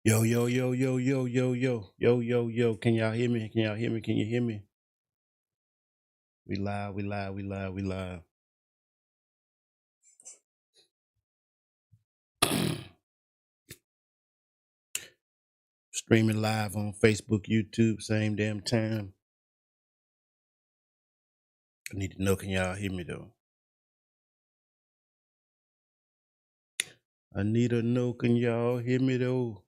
Yo, yo, yo, yo, yo, yo, yo, yo, yo, yo. Can y'all hear me? Can y'all hear me? Can you hear me? We live, we live, we live, we live. Streaming live on Facebook, YouTube, same damn time. I need to know, can y'all hear me though? I need to know, can y'all hear me though?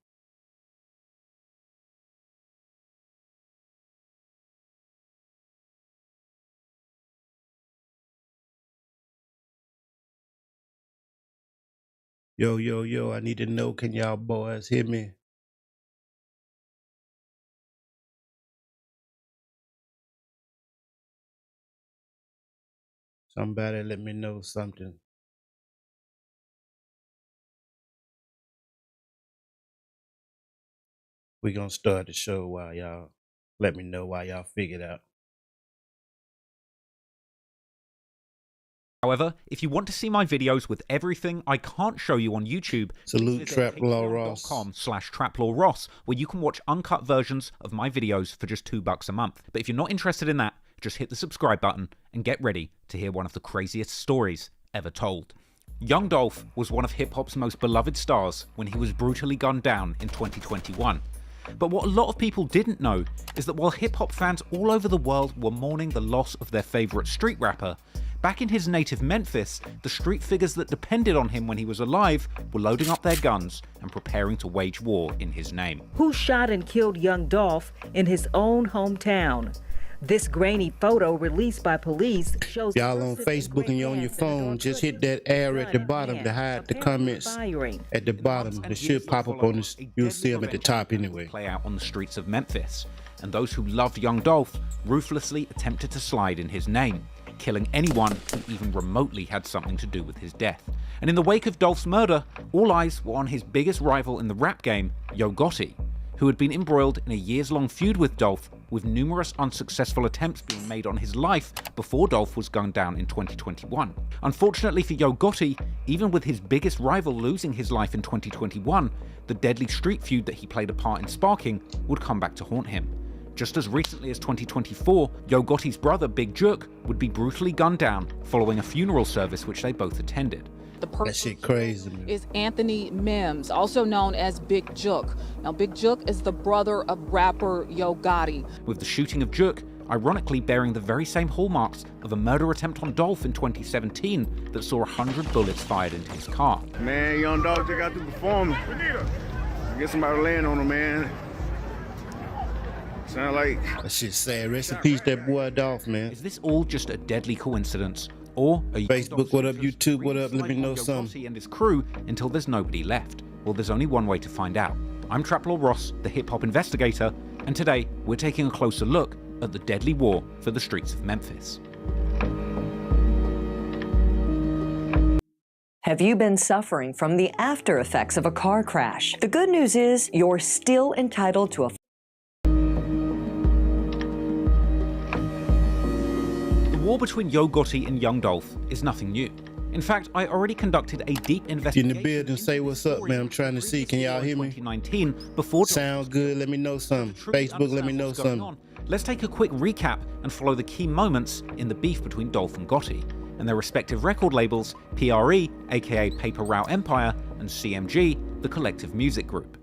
Yo, yo, yo, I need to know, can y'all boys hear me? Somebody let me know something. We gonna start the show while y'all let me know why y'all figured out. However, if you want to see my videos with everything I can't show you on YouTube, Salute Traplaw Ross. patreon.com/TraplawRoss, where you can watch uncut versions of my videos for just $2 a month. But if you're not interested in that, just hit the subscribe button and get ready to hear one of the craziest stories ever told. Young Dolph was one of hip-hop's most beloved stars when he was brutally gunned down in 2021. But what a lot of people didn't know is that while hip-hop fans all over the world were mourning the loss of their favourite street rapper, back in his native Memphis, the street figures that depended on him when he was alive were loading up their guns and preparing to wage war in his name. Who shot and killed young Dolph in his own hometown? This grainy photo released by police shows y'all on Facebook and you're on your phone, just hit that arrow at the bottom to hide the comments at the bottom. It should pop up on this. You'll see them at the top anyway. Play out on the streets of Memphis, and those who loved young Dolph ruthlessly attempted to slide in his name, killing anyone who even remotely had something to do with his death. And in the wake of Dolph's murder, all eyes were on his biggest rival in the rap game, Yo Gotti, who had been embroiled in a years-long feud with Dolph, with numerous unsuccessful attempts being made on his life before Dolph was gunned down in 2021. Unfortunately for Yo Gotti, even with his biggest rival losing his life in 2021, the deadly street feud that he played a part in sparking would come back to haunt him. Just as recently as 2024, Yo Gotti's brother, Big Jook, would be brutally gunned down following a funeral service which they both attended. The person that shit crazy, man. Is Anthony Mims, also known as Big Jook. Now, Big Jook is the brother of rapper Yo Gotti. With the shooting of Jook, ironically bearing the very same hallmarks of a murder attempt on Dolph in 2017 that saw 100 bullets fired into his car. Man, young dog just got through performing. Get somebody to land on him, man. Sound like that shit sad. Rest in peace, that boy Dolph, man. Is this all just a deadly coincidence? Or are you Facebook, what up, YouTube, what up? Let me know something. And his crew until there's nobody left? Well, there's only one way to find out. I'm Traplaw Ross, the hip-hop investigator, and today we're taking a closer look at the deadly war for the streets of Memphis. Have you been suffering from the after effects of a car crash? The good news is you're still entitled to a The war between Yo Gotti and Young Dolph is nothing new. In fact, I already conducted a deep investigation. In the building, say what's up, man. I'm trying to see. Can y'all hear me? 2019, before sound good. Let me know something. Facebook, let me know something. Let's take a quick recap and follow the key moments in the beef between Dolph and Gotti and their respective record labels, PRE, aka Paper Route Empire, and CMG, the Collective Music Group.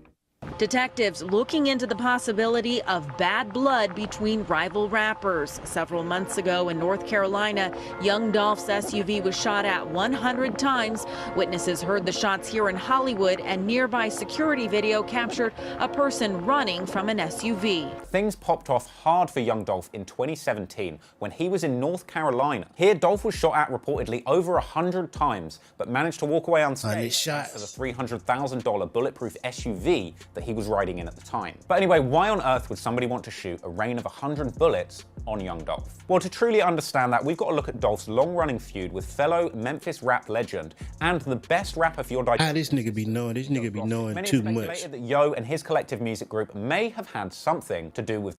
Detectives looking into the possibility of bad blood between rival rappers. Several months ago in North Carolina, young Dolph's SUV was shot at 100 times. Witnesses heard the shots here in Hollywood, and nearby security video captured a person running from an SUV. Things popped off hard for young Dolph in 2017 when he was in North Carolina. Here, Dolph was shot at reportedly over 100 times, but managed to walk away unscathed for the $300,000 bulletproof SUV that he was riding in at the time. But anyway, why on earth would somebody want to shoot a rain of 100 bullets on young Dolph? Well, to truly understand that, we've got to look at Dolph's long-running feud with fellow Memphis rap legend and the best rapper for your digestion. This nigga be knowing too much. Many that Yo and his Collective Music Group may have had something to do with.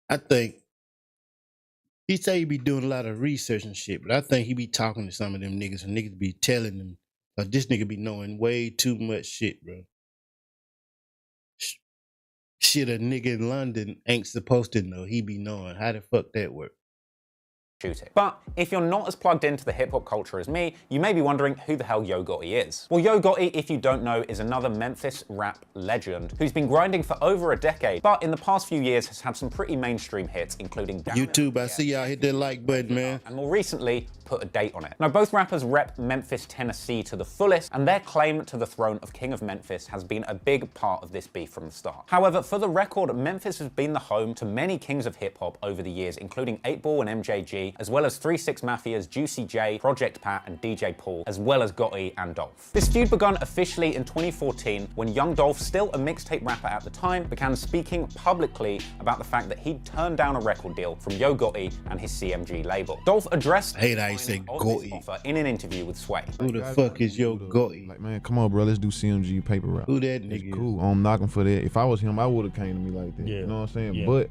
I think he say he be doing a lot of research and shit, but I think he be talking to some of them niggas and niggas be telling them, like, this nigga be knowing way too much shit, bro. Shit, a nigga in London ain't supposed to know. He be knowing. How the fuck that work? Shooting. But if you're not as plugged into the hip-hop culture as me, you may be wondering who the hell Yo Gotti is. Well, Yo Gotti, if you don't know, is another Memphis rap legend who's been grinding for over a decade, but in the past few years has had some pretty mainstream hits, including YouTube, I see y'all hit that like button, man. And more recently, put a date on it. Now, both rappers rep Memphis, Tennessee to the fullest, and their claim to the throne of King of Memphis has been a big part of this beef from the start. However, for the record, Memphis has been the home to many kings of hip-hop over the years, including 8-Ball and MJG, as well as 3 6 Mafia's Juicy J, Project Pat, and DJ Paul, as well as Gotti and Dolph. This feud began officially in 2014 when young Dolph, still a mixtape rapper at the time, began speaking publicly about the fact that he'd turned down a record deal from Yo Gotti and his CMG label. Dolph addressed Say Gotti offer in an interview with Sway. Who the fuck is Yo Gotti? Like, man, come on, bro, let's do CMG paper route. Who that nigga? It's cool. I'm knocking for that. If I was him, I would have came to me like that. Yeah. You know what I'm saying? Yeah. But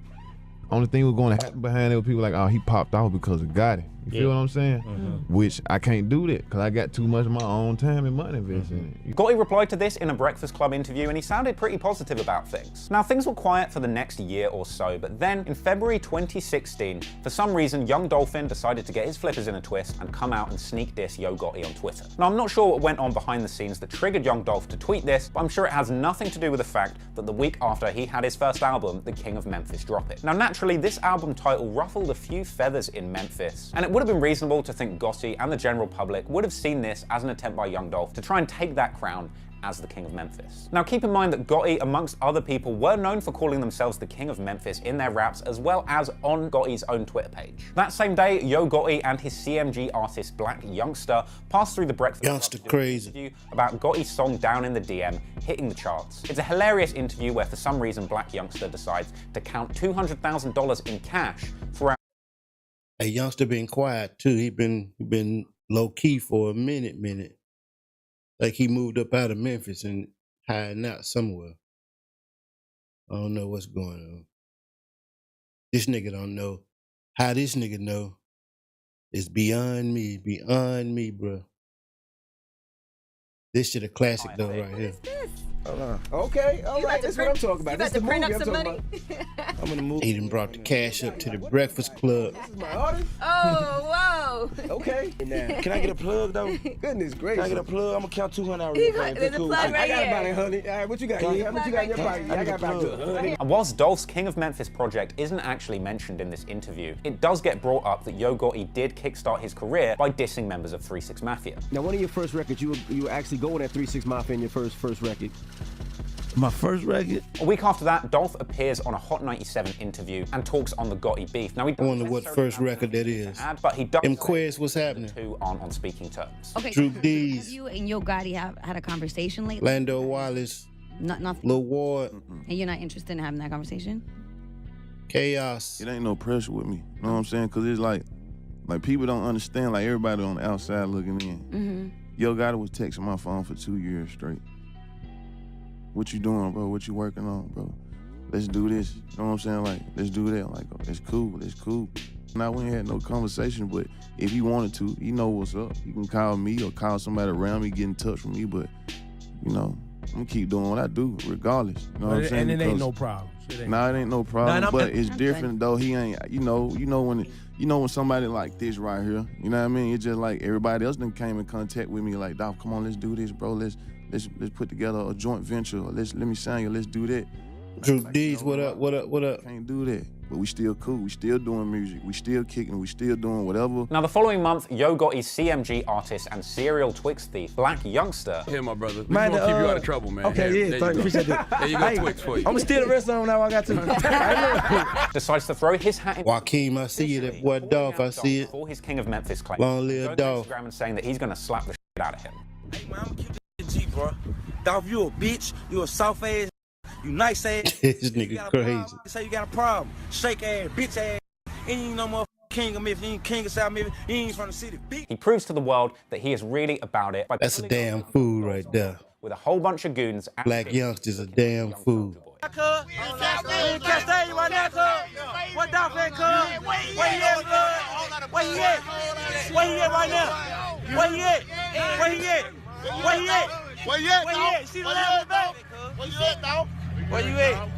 only thing was going to happen behind it was people like, oh, he popped off because of Gotti. You feel what I'm saying? Which I can't do that because I got too much of my own time and money invested in it. Gotti replied to this in a Breakfast Club interview, and he sounded pretty positive about things. Now, things were quiet for the next year or so, but then in February 2016, for some reason, young Dolphin decided to get his flippers in a twist and come out and sneak diss Yo Gotti on Twitter. Now, I'm not sure what went on behind the scenes that triggered young Dolph to tweet this, but I'm sure it has nothing to do with the fact that the week after he had his first album, The King of Memphis, drop it. Now, naturally, this album title ruffled a few feathers in Memphis, and it would have been reasonable to think Gotti and the general public would have seen this as an attempt by young Dolph to try and take that crown as the King of Memphis. Now, keep in mind that Gotti, amongst other people, were known for calling themselves the King of Memphis in their raps, as well as on Gotti's own Twitter page. That same day, Yo Gotti and his CMG artist Black Youngster passed through the Breakfast Youngster crazy interview about Gotti's song Down in the DM hitting the charts. It's a hilarious interview where, for some reason, Black Youngster decides to count $200,000 in cash throughout. A Youngster been quiet too. He been low key for a minute. Like he moved up out of Memphis and hiding out somewhere. I don't know what's going on. This nigga don't know. How this nigga know is beyond me, bro. This shit a classic though, right here. Okay, all right, that's what I'm talking about. That's the movie I'm talking about. I'm in the movie. He done brought the cash up to the Breakfast Club. This is my artist. Oh, whoa. Okay. Now, can I get a plug though? Goodness gracious. Can I get a plug? I'm gonna count 200 out real quick. There's a plug right I got here. about 100. All right, what you got? How much you got in your pocket? I got about 100. And whilst Dolph's King of Memphis project isn't actually mentioned in this interview, it does get brought up that Yo Gotti did kickstart his career by dissing members of 3 6 Mafia. Now, one of your first records, you were actually going at 3 6 Mafia in your first record. My first record? A week after that, Dolph appears on a Hot 97 interview and talks on the Gotti beef. Now, he I wonder what first record that is. But he does Quez, what's happening? The two aren't on speaking terms. Okay, Drew have D's. you and Yo Gotti have had a conversation lately? Lando Wallace. Nothing. Lil Ward. And you're not interested in having that conversation? Chaos. It ain't no pressure with me. You know what I'm saying? Because it's like people don't understand. Like everybody on the outside looking in. Yo Gotti was texting my phone for 2 years straight. What you doing, bro? What you working on, bro? Let's do this. You know what I'm saying? Like, let's do that. Like, it's cool. It's cool. Now, we ain't had no conversation, but if he wanted to, he know what's up. He can call me or call somebody around me, get in touch with me, but, you know, I'm gonna keep doing what I do, regardless. You know what I'm saying? And it ain't no problem. It ain't no problem, but it's different, though. He ain't, you know when somebody like this right here, you know what I mean? It's just like everybody else done came in contact with me, like, Dolph, come on, let's do this, bro. Let's put together a joint venture. Or let me sign you. Let's do that. Drew D's, what up? Can't do that. But we still cool. We still doing music. We still kicking. We still doing whatever. Now, the following month, Yo Gotti's CMG artist and serial Twix thief, Black Youngster. Here, my brother. We gonna keep you out of trouble, man. Okay, yeah, thank you. Appreciate that. There you go, Twix for you. I'm gonna steal the rest of them now. I got to. Decides to throw his hat in. Joaquin, I see it. What Dolph, I see it. For his King of Memphis claim. Long live Dolph. Instagram and saying that he's gonna slap the shit out of him. Hey, man, I'm gonna keep this G, bro. Dolph, you a bitch. You a soft ass. You nice ass. This nigga crazy. Say you got a problem. Shake ass, bitch ass. Ain't no motherfucking king of Memphis. You ain't king of South Memphis. You ain't from the city, bitch. He proves to the world that he is really about it. By That's a damn fool right there. With a whole bunch of goons. Black Youngster's a damn fool. What Dolph at, cuz? Where he at, cuz? Where he at? Where he at right now? Where he at? Where he at? Where he at? Where you at, Where he at? See the level, though? Where you at, dog? Where you at?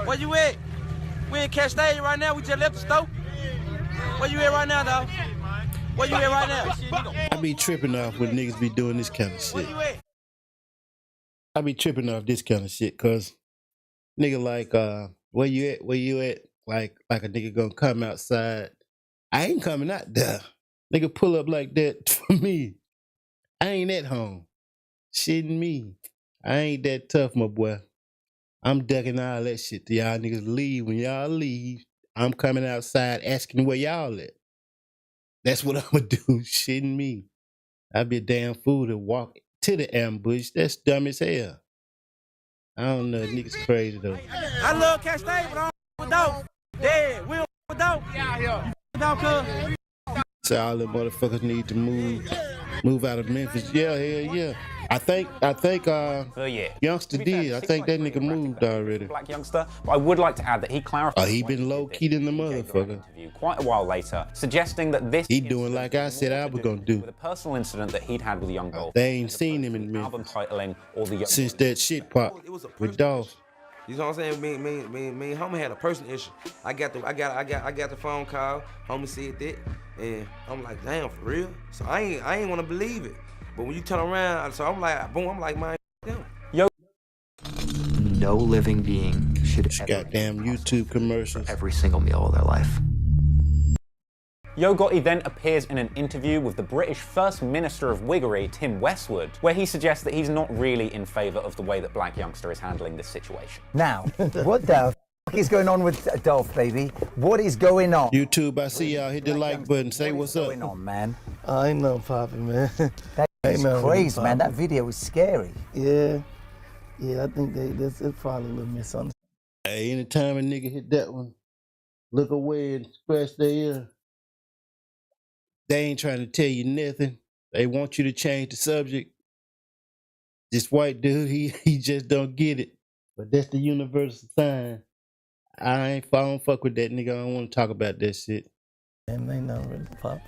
Where you at? We in Cash Station right now. We just left the store. Where you at right now, dog? Where you at right now? I be tripping off when niggas be doing this kind of shit. I be tripping off this kind of shit, cause nigga like, where you at? Where you at? Like a nigga gonna come outside. I ain't coming out there. Nigga pull up like that for me. I ain't at home. Shitting me. I ain't that tough, my boy. I'm ducking all that shit till y'all niggas leave. When y'all leave, I'm coming outside asking where y'all at. That's what I'ma do. Shitting me. I'd be a damn fool to walk to the ambush. That's dumb as hell. I don't know. Niggas crazy though. I love Cash Station, but I don't with Dolph. Dead. We don't with Dolph. Yeah. Dolph, cuz. So all them motherfuckers need to move out of Memphis. Yeah, hell yeah. I think Youngster did. I think that nigga moved already. Black Youngster, but I would like to add that he clarified. He been low key than the motherfucker. Quite a while later, suggesting that this he doing like I said I was gonna do. With a personal incident that he'd had with Young Dolph. They ain't seen him in album titling or the since that shit pop with Dolph. You know what I'm saying? Me and homie had a personal issue. I got the phone call. Homie said that, and I'm like, damn, for real? So I ain't want to believe it. But when you turn around, so I'm like, boom, I'm like, man, them. Yo. No living being should ever goddamn YouTube commercials every single meal of their life. Yo Gotti then appears in an interview with the British First Minister of Wiggery, Tim Westwood, where he suggests that he's not really in favour of the way that Black Youngster is handling this situation. Now, what the f is going on with Dolph, baby? What is going on? YouTube, I see y'all hit the like button. Say what's up. Going on, man? Ain't nothing popping, man. That's crazy, man. That video was scary. Yeah, I think it's probably a little misunderstanding. Hey, anytime a nigga hit that one, look away and scratch their ear. They ain't trying to tell you nothing. They want you to change the subject. This white dude, he just don't get it. But that's the universal sign. I don't fuck with that nigga. I don't want to talk about that shit. And ain't nothing really pop.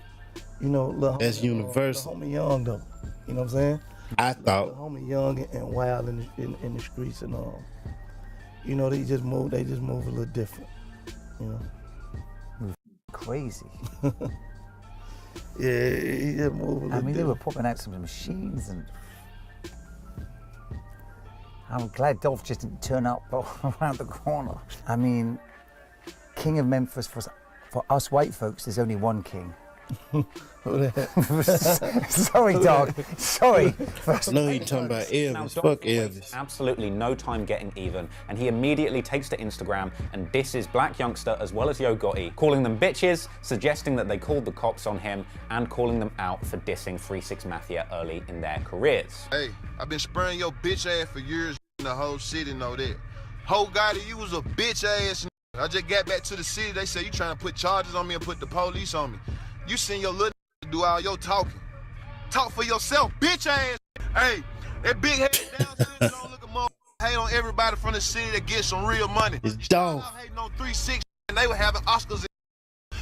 You know, that's universal. Homie Young though. You know what I'm saying? I thought homie Young and wild in the streets and all. You know, they just move a little different. You know. Crazy. Yeah, he just moved a little different. They were popping out some machines and I'm glad Dolph just didn't turn up around the corner. I mean, King of Memphis, for us white folks, there's only one king. Sorry, dog. Sorry. No, he's talking about Elvis. Fuck Elvis. Absolutely no time getting even, and he immediately takes to Instagram and disses Black Youngster as well as Yo Gotti, calling them bitches, suggesting that they called the cops on him, and calling them out for dissing 3-6 Mafia early in their careers. Hey, I've been spraying your bitch ass for years, the whole city know that. Whole Gotti, you was a bitch ass. I just got back to the city, they say you trying to put charges on me and put the police on me. You send your little do all your talking. Talk for yourself, bitch ass. Hey, that big head downstairs don't look a motherfucker hate on everybody from the city that gets some real money. It's Dolph. Hating on 3-6 and they were having Oscars.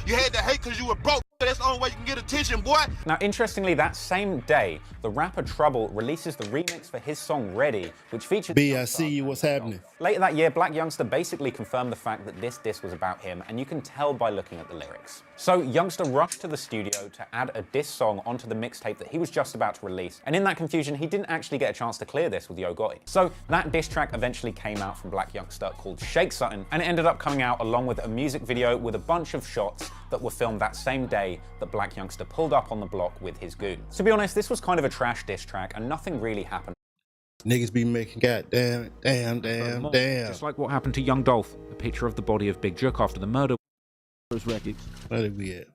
You had to hate because you were broke. That's the only way you can get attention, boy. Now, interestingly, that same day, the rapper Trouble releases the remix for his song Ready, which features... B, I see you, what's happening? Later that year, Black Youngster basically confirmed the fact that this diss was about him, and you can tell by looking at the lyrics. So Youngster rushed to the studio to add a diss song onto the mixtape that he was just about to release, and in that confusion, he didn't actually get a chance to clear this with Yo Gotti. So that diss track eventually came out from Black Youngster called Shake Sutton, and it ended up coming out along with a music video with a bunch of shots that were filmed that same day that Black Youngster pulled up on the block with his goons. To be honest, this was kind of a trash diss track and nothing really happened. Niggas be making damn. Just like what happened to Young Dolph, a picture of the body of Big Jook after the murder. Record. Where did we at?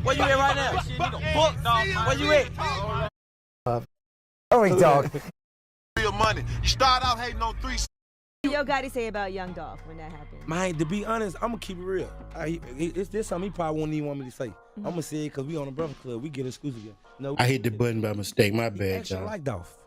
Where you at right now? Where you at? Sorry, dog. Real money. You start out hating on 3. Yo Gotti say about Young Dolph when that happened? Man, to be honest, I'm gonna keep it real. This something he probably won't even want me to say. I'm gonna say it because we on the Brother Club. We get exclusive. No, I hit the button by mistake. My bad, y'all. Like Dolph.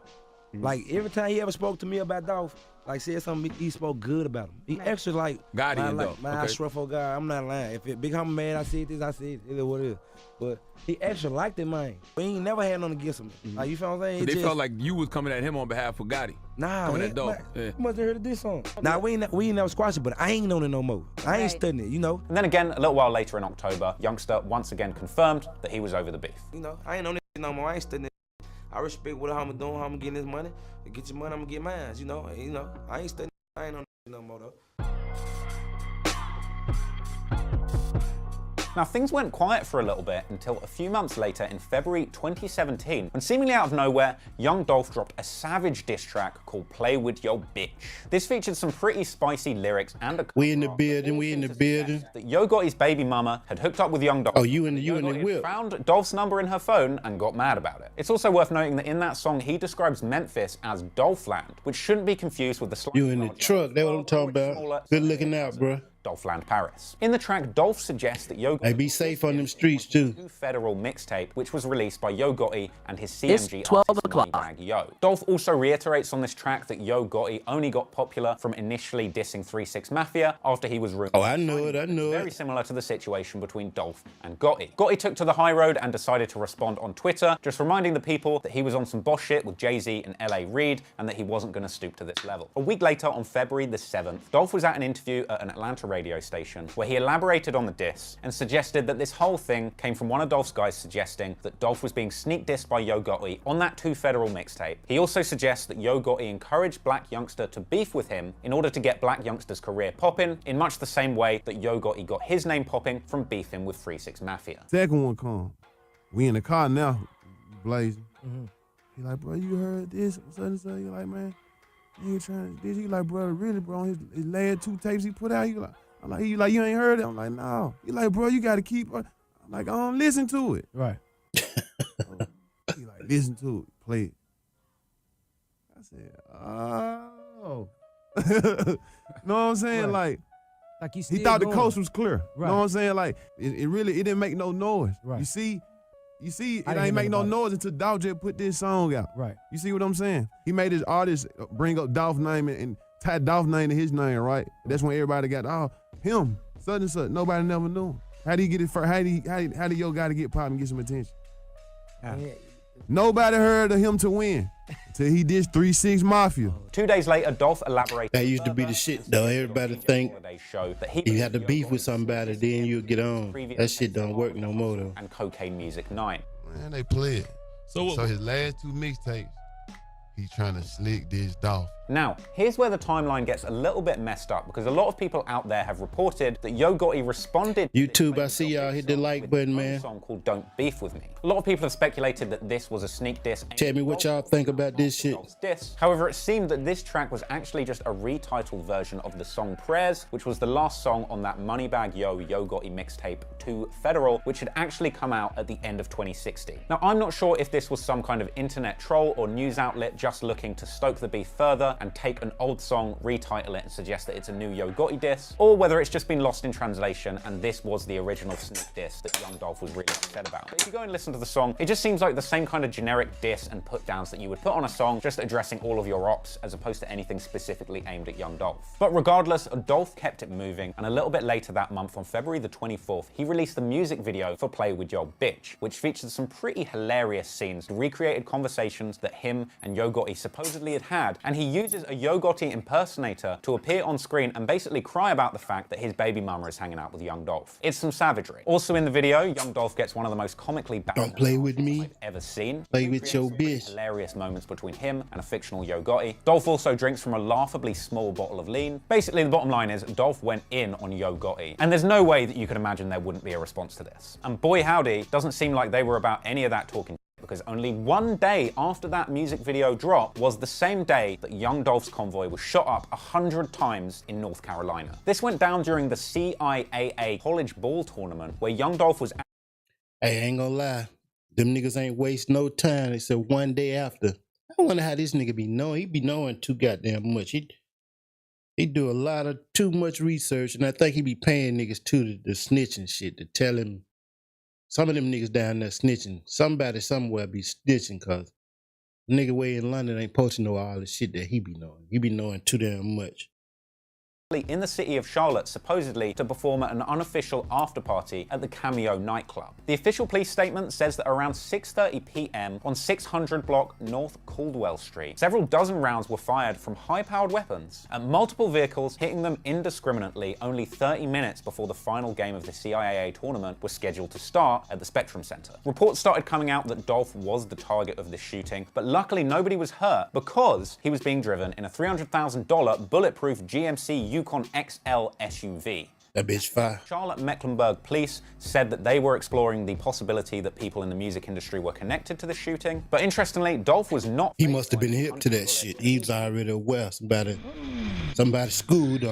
Like every time he ever spoke to me about Dolph, like said something he spoke good about him. He extra like Gotti man, and like, Dolph. man, I swear for God, I'm not lying. If it Big Homie mad, I said this, I said it is what it is. But he extra liked it, man. But he ain't never had nothing against him. Like you feel what I'm saying? But they felt like you was coming at him on behalf of Gotti. Nah, coming man, at Dolph. You must have heard this song. Nah, we ain't never squashed it, but I ain't on it no more. I ain't studying it, you know. And then again, a little while later in October, Youngster once again confirmed that he was over the beef. You know, I ain't on it no more. I ain't studying it. I respect what I'm doing, how I'm getting this money. To get your money, I'm gonna get mine. You know, I ain't studying. I ain't on it no more though. Now, things went quiet for a little bit until a few months later in February 2017, when seemingly out of nowhere, Young Dolph dropped a savage diss track called Play With Yo Bitch. This featured some pretty spicy lyrics and a We in the building, that Yo Gotti's baby mama had hooked up with Young Dolph. Oh, you in the whip. Found Dolph's number in her phone and got mad about it. It's also worth noting that in that song, he describes Memphis as Dolphland, which shouldn't be confused with the slang. You in the truck, that's what I'm talking about. Good looking out, bro. Dolphland Paris. In the track, Dolph suggests that Yo Gotti be safe on them streets too. Federal mixtape, which was released by Yo Gotti and his It's CMG 12 artist o'clock. Moneybagg Yo. Dolph also reiterates on this track that Yo Gotti only got popular from initially dissing 3 6 Mafia after he was rumored. Oh, I know it. Very similar to the situation between Dolph and Gotti. Gotti took to the high road and decided to respond on Twitter, just reminding the people that he was on some boss shit with Jay-Z and L.A. Reid and that he wasn't going to stoop to this level. A week later, on February the 7th, Dolph was at an interview at an Atlanta radio station where he elaborated on the diss and suggested that this whole thing came from one of Dolph's guys suggesting that Dolph was being sneak dissed by Yo Gotti on that 2 Federal mixtape. He also suggests that Yo Gotti encouraged Black Youngster to beef with him in order to get Black Youngster's career popping, in much the same way that Yo Gotti got his name popping from beefing with 3 6 Mafia. Second one come. We in the car now, blazing. He like, bro, you heard this? Something. You like, man, you ain't trying to this. He like, bro, really, bro, his last 2 tapes he put out, he like, I'm like, you ain't heard it? I'm like, no. He like, bro, you gotta keep. I'm like, I don't listen to it. Right. He like, listen to it, play it. I said, oh. Know what I'm saying? Right. Like you he thought the coast was clear. Right. Know what I'm saying? Like it really didn't make no noise. Right. You see, it I didn't ain't make no know about noise until Dolph just put this song out. Right. You see what I'm saying? He made his artist bring up Dolph's name and tie Dolph's name to his name, right? That's when everybody got, oh, him, such and such. Nobody never knew him. How did he get it first? How did Yo Gotti get pop and get some attention? Nobody heard of him to win until he did 3 6 Mafia. 2 days later, Dolph elaborated. That used to be the shit, though. Everybody think you had to beef with somebody, then you'll get on. That shit don't work no more, though. And Cocaine Music 9. Man, they play it. So his last 2 mixtapes, he's trying to slick this Dolph. Now, here's where the timeline gets a little bit messed up because a lot of people out there have reported that Yo Gotti responded to YouTube, I see y'all hit the like button, man. a song called Don't Beef With Me. A lot of people have speculated that this was a sneak diss. Tell me what y'all think about this shit. However, it seemed that this track was actually just a retitled version of the song Prayers, which was the last song on that Moneybagg Yo Gotti mixtape 2 Federal, which had actually come out at the end of 2016. Now, I'm not sure if this was some kind of internet troll or news outlet just looking to stoke the beef further and take an old song, retitle it and suggest that it's a new Yo Gotti diss, or whether it's just been lost in translation and this was the original sneak diss that Young Dolph was really upset about. But if you go and listen to the song, it just seems like the same kind of generic diss and put downs that you would put on a song, just addressing all of your ops as opposed to anything specifically aimed at Young Dolph. But regardless, Dolph kept it moving, and a little bit later that month, on February the 24th, he released the music video for Play With Yo Bitch, which featured some pretty hilarious scenes, recreated conversations that him and Yo Gotti supposedly had, and he uses a Yo Gotti impersonator to appear on screen and basically cry about the fact that his baby mama is hanging out with Young Dolph. It's some savagery. Also in the video, Young Dolph gets one of the most comically bad Don't play with me. I've ever seen. Play with your bitch. Hilarious moments between him and a fictional Yo Gotti. Dolph also drinks from a laughably small bottle of lean. Basically, the bottom line is Dolph went in on Yo Gotti, and there's no way that you could imagine there wouldn't be a response to this. And boy howdy, doesn't seem like they were about any of that talking, because only 1 day after that music video dropped was the same day that Young Dolph's convoy was shot up 100 times in North Carolina. This went down during the CIAA college ball tournament where Young Dolph was... Hey, I ain't gonna lie. Them niggas ain't waste no time except 1 day after. I wonder how this nigga be knowing. He be knowing too goddamn much. He do a lot of too much research, and I think he be paying niggas too to snitch and shit, to tell him. Some of them niggas down there snitching. Somebody somewhere be snitching, cause nigga way in London ain't supposed to know all the shit that he be knowing. He be knowing too damn much. In the city of Charlotte, supposedly to perform at an unofficial after-party at the Cameo nightclub. The official police statement says that around 6:30 p.m. on 600 block North Caldwell Street, several dozen rounds were fired from high-powered weapons at multiple vehicles, hitting them indiscriminately only 30 minutes before the final game of the CIAA tournament was scheduled to start at the Spectrum Center. Reports started coming out that Dolph was the target of this shooting, but luckily nobody was hurt because he was being driven in a $300,000 bulletproof GMC Yukon XL SUV. That bitch fire. Charlotte Mecklenburg police said that they were exploring the possibility that people in the music industry were connected to the shooting. But interestingly, Dolph was not. He must have been hip to that shit. He was already aware. Somebody schooled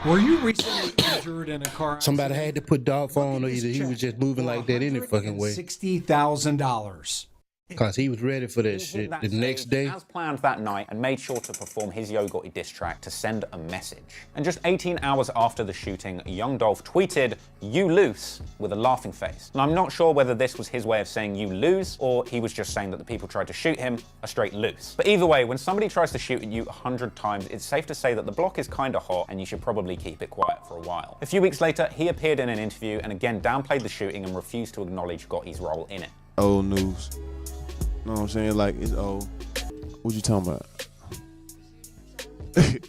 Were you recently injured in a car accident? Somebody had to put Dolph on, or either he was just moving like that any fucking way. $60,000. Because he was ready for that shit the next day. As planned that night, and made sure to perform his Yo Gotti diss track to send a message. And just 18 hours after the shooting, young Dolph tweeted, "You loose," with a laughing face. And I'm not sure whether this was his way of saying you lose, or he was just saying that the people tried to shoot him are straight loose. But either way, when somebody tries to shoot at you 100 times, it's safe to say that the block is kinda hot and you should probably keep it quiet for a while. A few weeks later, he appeared in an interview and again downplayed the shooting and refused to acknowledge Gotti's role in it. Old news. You know what I'm saying? Like, it's old. What you talking about? I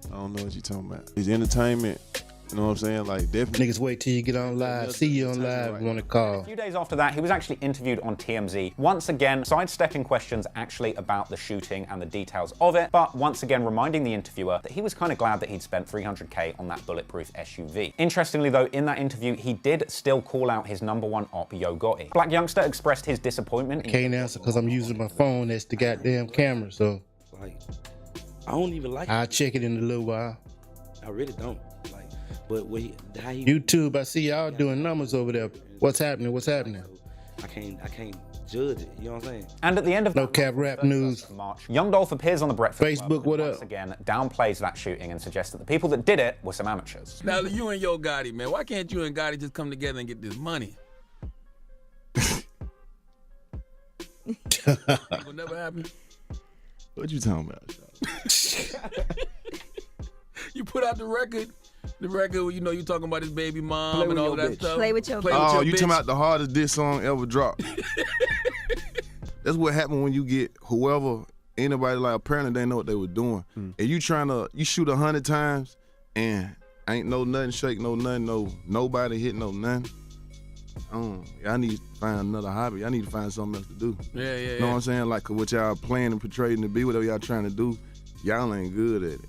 don't know what you talking about. It's entertainment. You know what I'm saying? Like, definitely. Niggas wait till you get on live. See you on live, want to call. A few days after that, he was actually interviewed on TMZ, once again sidestepping questions actually about the shooting and the details of it, but once again reminding the interviewer that he was kind of glad that he'd spent $300K on that bulletproof SUV. Interestingly though, in that interview, he did still call out his #1 op, Yo Gotti. Black Youngster expressed his disappointment. I can't answer because I'm using my phone as the goddamn camera, so. Like, I don't even like I'll check it in a little while. I really don't. But how he YouTube, I see y'all doing numbers over there. What's happening? What's happening? I can't judge it. You know what I'm saying? And at the end of No Cap Rap News. March, young Dolph appears on the Breakfast Facebook, Club what and up? once again downplays that shooting and suggests that the people that did it were some amateurs. Now you and Yo Gotti, man, why can't you and Gotti just come together and get this money? It will never happen. What you talking about? You put out the record, you know, you talking about his baby mom and all that stuff. Play with your Oh, you talking about the hardest diss song ever dropped. That's what happened when you get whoever, anybody, like apparently they know what they were doing. And you shoot 100 times and ain't no nothing shake, no nothing, nobody hit no nothing. I need to find another hobby. I need to find something else to do. Yeah. You know what I'm saying? Like what y'all playing and portraying to be, whatever y'all trying to do, y'all ain't good at it.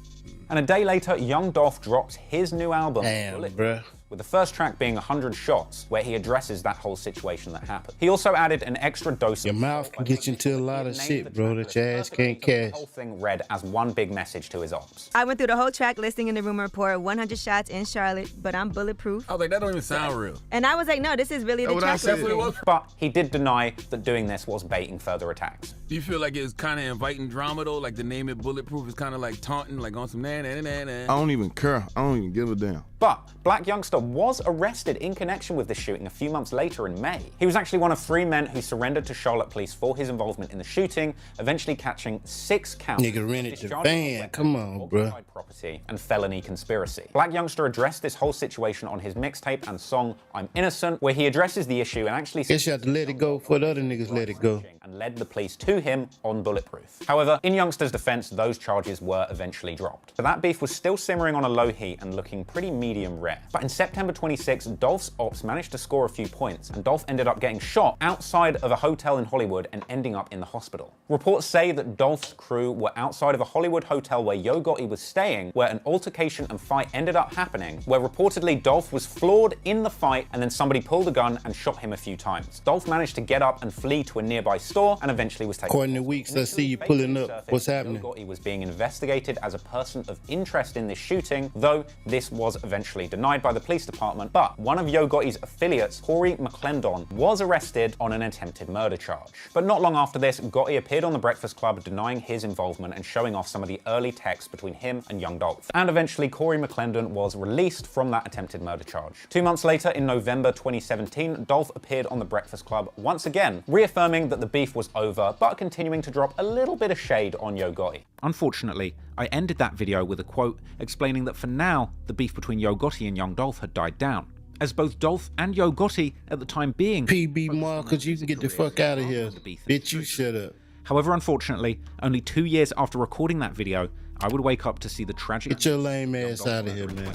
And a day later, young Dolph drops his new album, Bruh. with the first track being 100 Shots, where he addresses that whole situation that happened. He also added an extra dose Your mouth can get you into a lot of shit, bro, that your ass can't catch. The whole thing read as one big message to his ops. I went through the whole track listing in the rumor report, 100 shots in Charlotte, but I'm bulletproof. I was like, that don't even sound real. And I was like, no, this is really the track listing. But he did deny that doing this was baiting further attacks. Do you feel like it's kind of inviting drama though? Like the name it Bulletproof is kind of like taunting, like on some I don't even care. I don't even give a damn. But Black Youngster was arrested in connection with this shooting a few months later in May. He was actually one of 3 men who surrendered to Charlotte police for his involvement in the shooting, eventually catching 6 counts. Nigga rented the van. Come on, bro. Property and felony conspiracy. Black Youngster addressed this whole situation on his mixtape and song I'm Innocent, where he addresses the issue and actually guess you have to let it go for the other niggas let it go. And led the police to him on Bulletproof. However, in Youngster's defense, those charges were eventually dropped. But that beef was still simmering on a low heat and looking pretty medium rare. But in September 26, Dolph's ops managed to score a few points, and Dolph ended up getting shot outside of a hotel in Hollywood and ending up in the hospital. Reports say that Dolph's crew were outside of a Hollywood hotel where Yo Gotti was staying, where an altercation and fight ended up happening, where reportedly Dolph was floored in the fight and then somebody pulled a gun and shot him a few times. Dolph managed to get up and flee to a nearby store and eventually was taken. According to Weeks, I see you pulling up. What's happening? Yo Gotti was being investigated as a person of interest in this shooting, though this was eventually denied by the police department. But one of Yo Gotti's affiliates, Corey McClendon, was arrested on an attempted murder charge. But not long after this, Gotti appeared on the Breakfast Club denying his involvement and showing off some of the early texts between him and young Dolph. And eventually, Corey McClendon was released from that attempted murder charge. 2 months later, in November 2017, Dolph appeared on the Breakfast Club once again, reaffirming that the beef beef was over, but continuing to drop a little bit of shade on Yo Gotti. Unfortunately, I ended that video with a quote explaining that for now, the beef between Yo Gotti and Young Dolph had died down, as both Dolph and Yo Gotti at the time being PB Marcus, you can get the fuck out of here. Bitch, you shut up. However, unfortunately, only 2 years after recording that video, I would wake up to see the tragic... Get your lame ass out of here, man.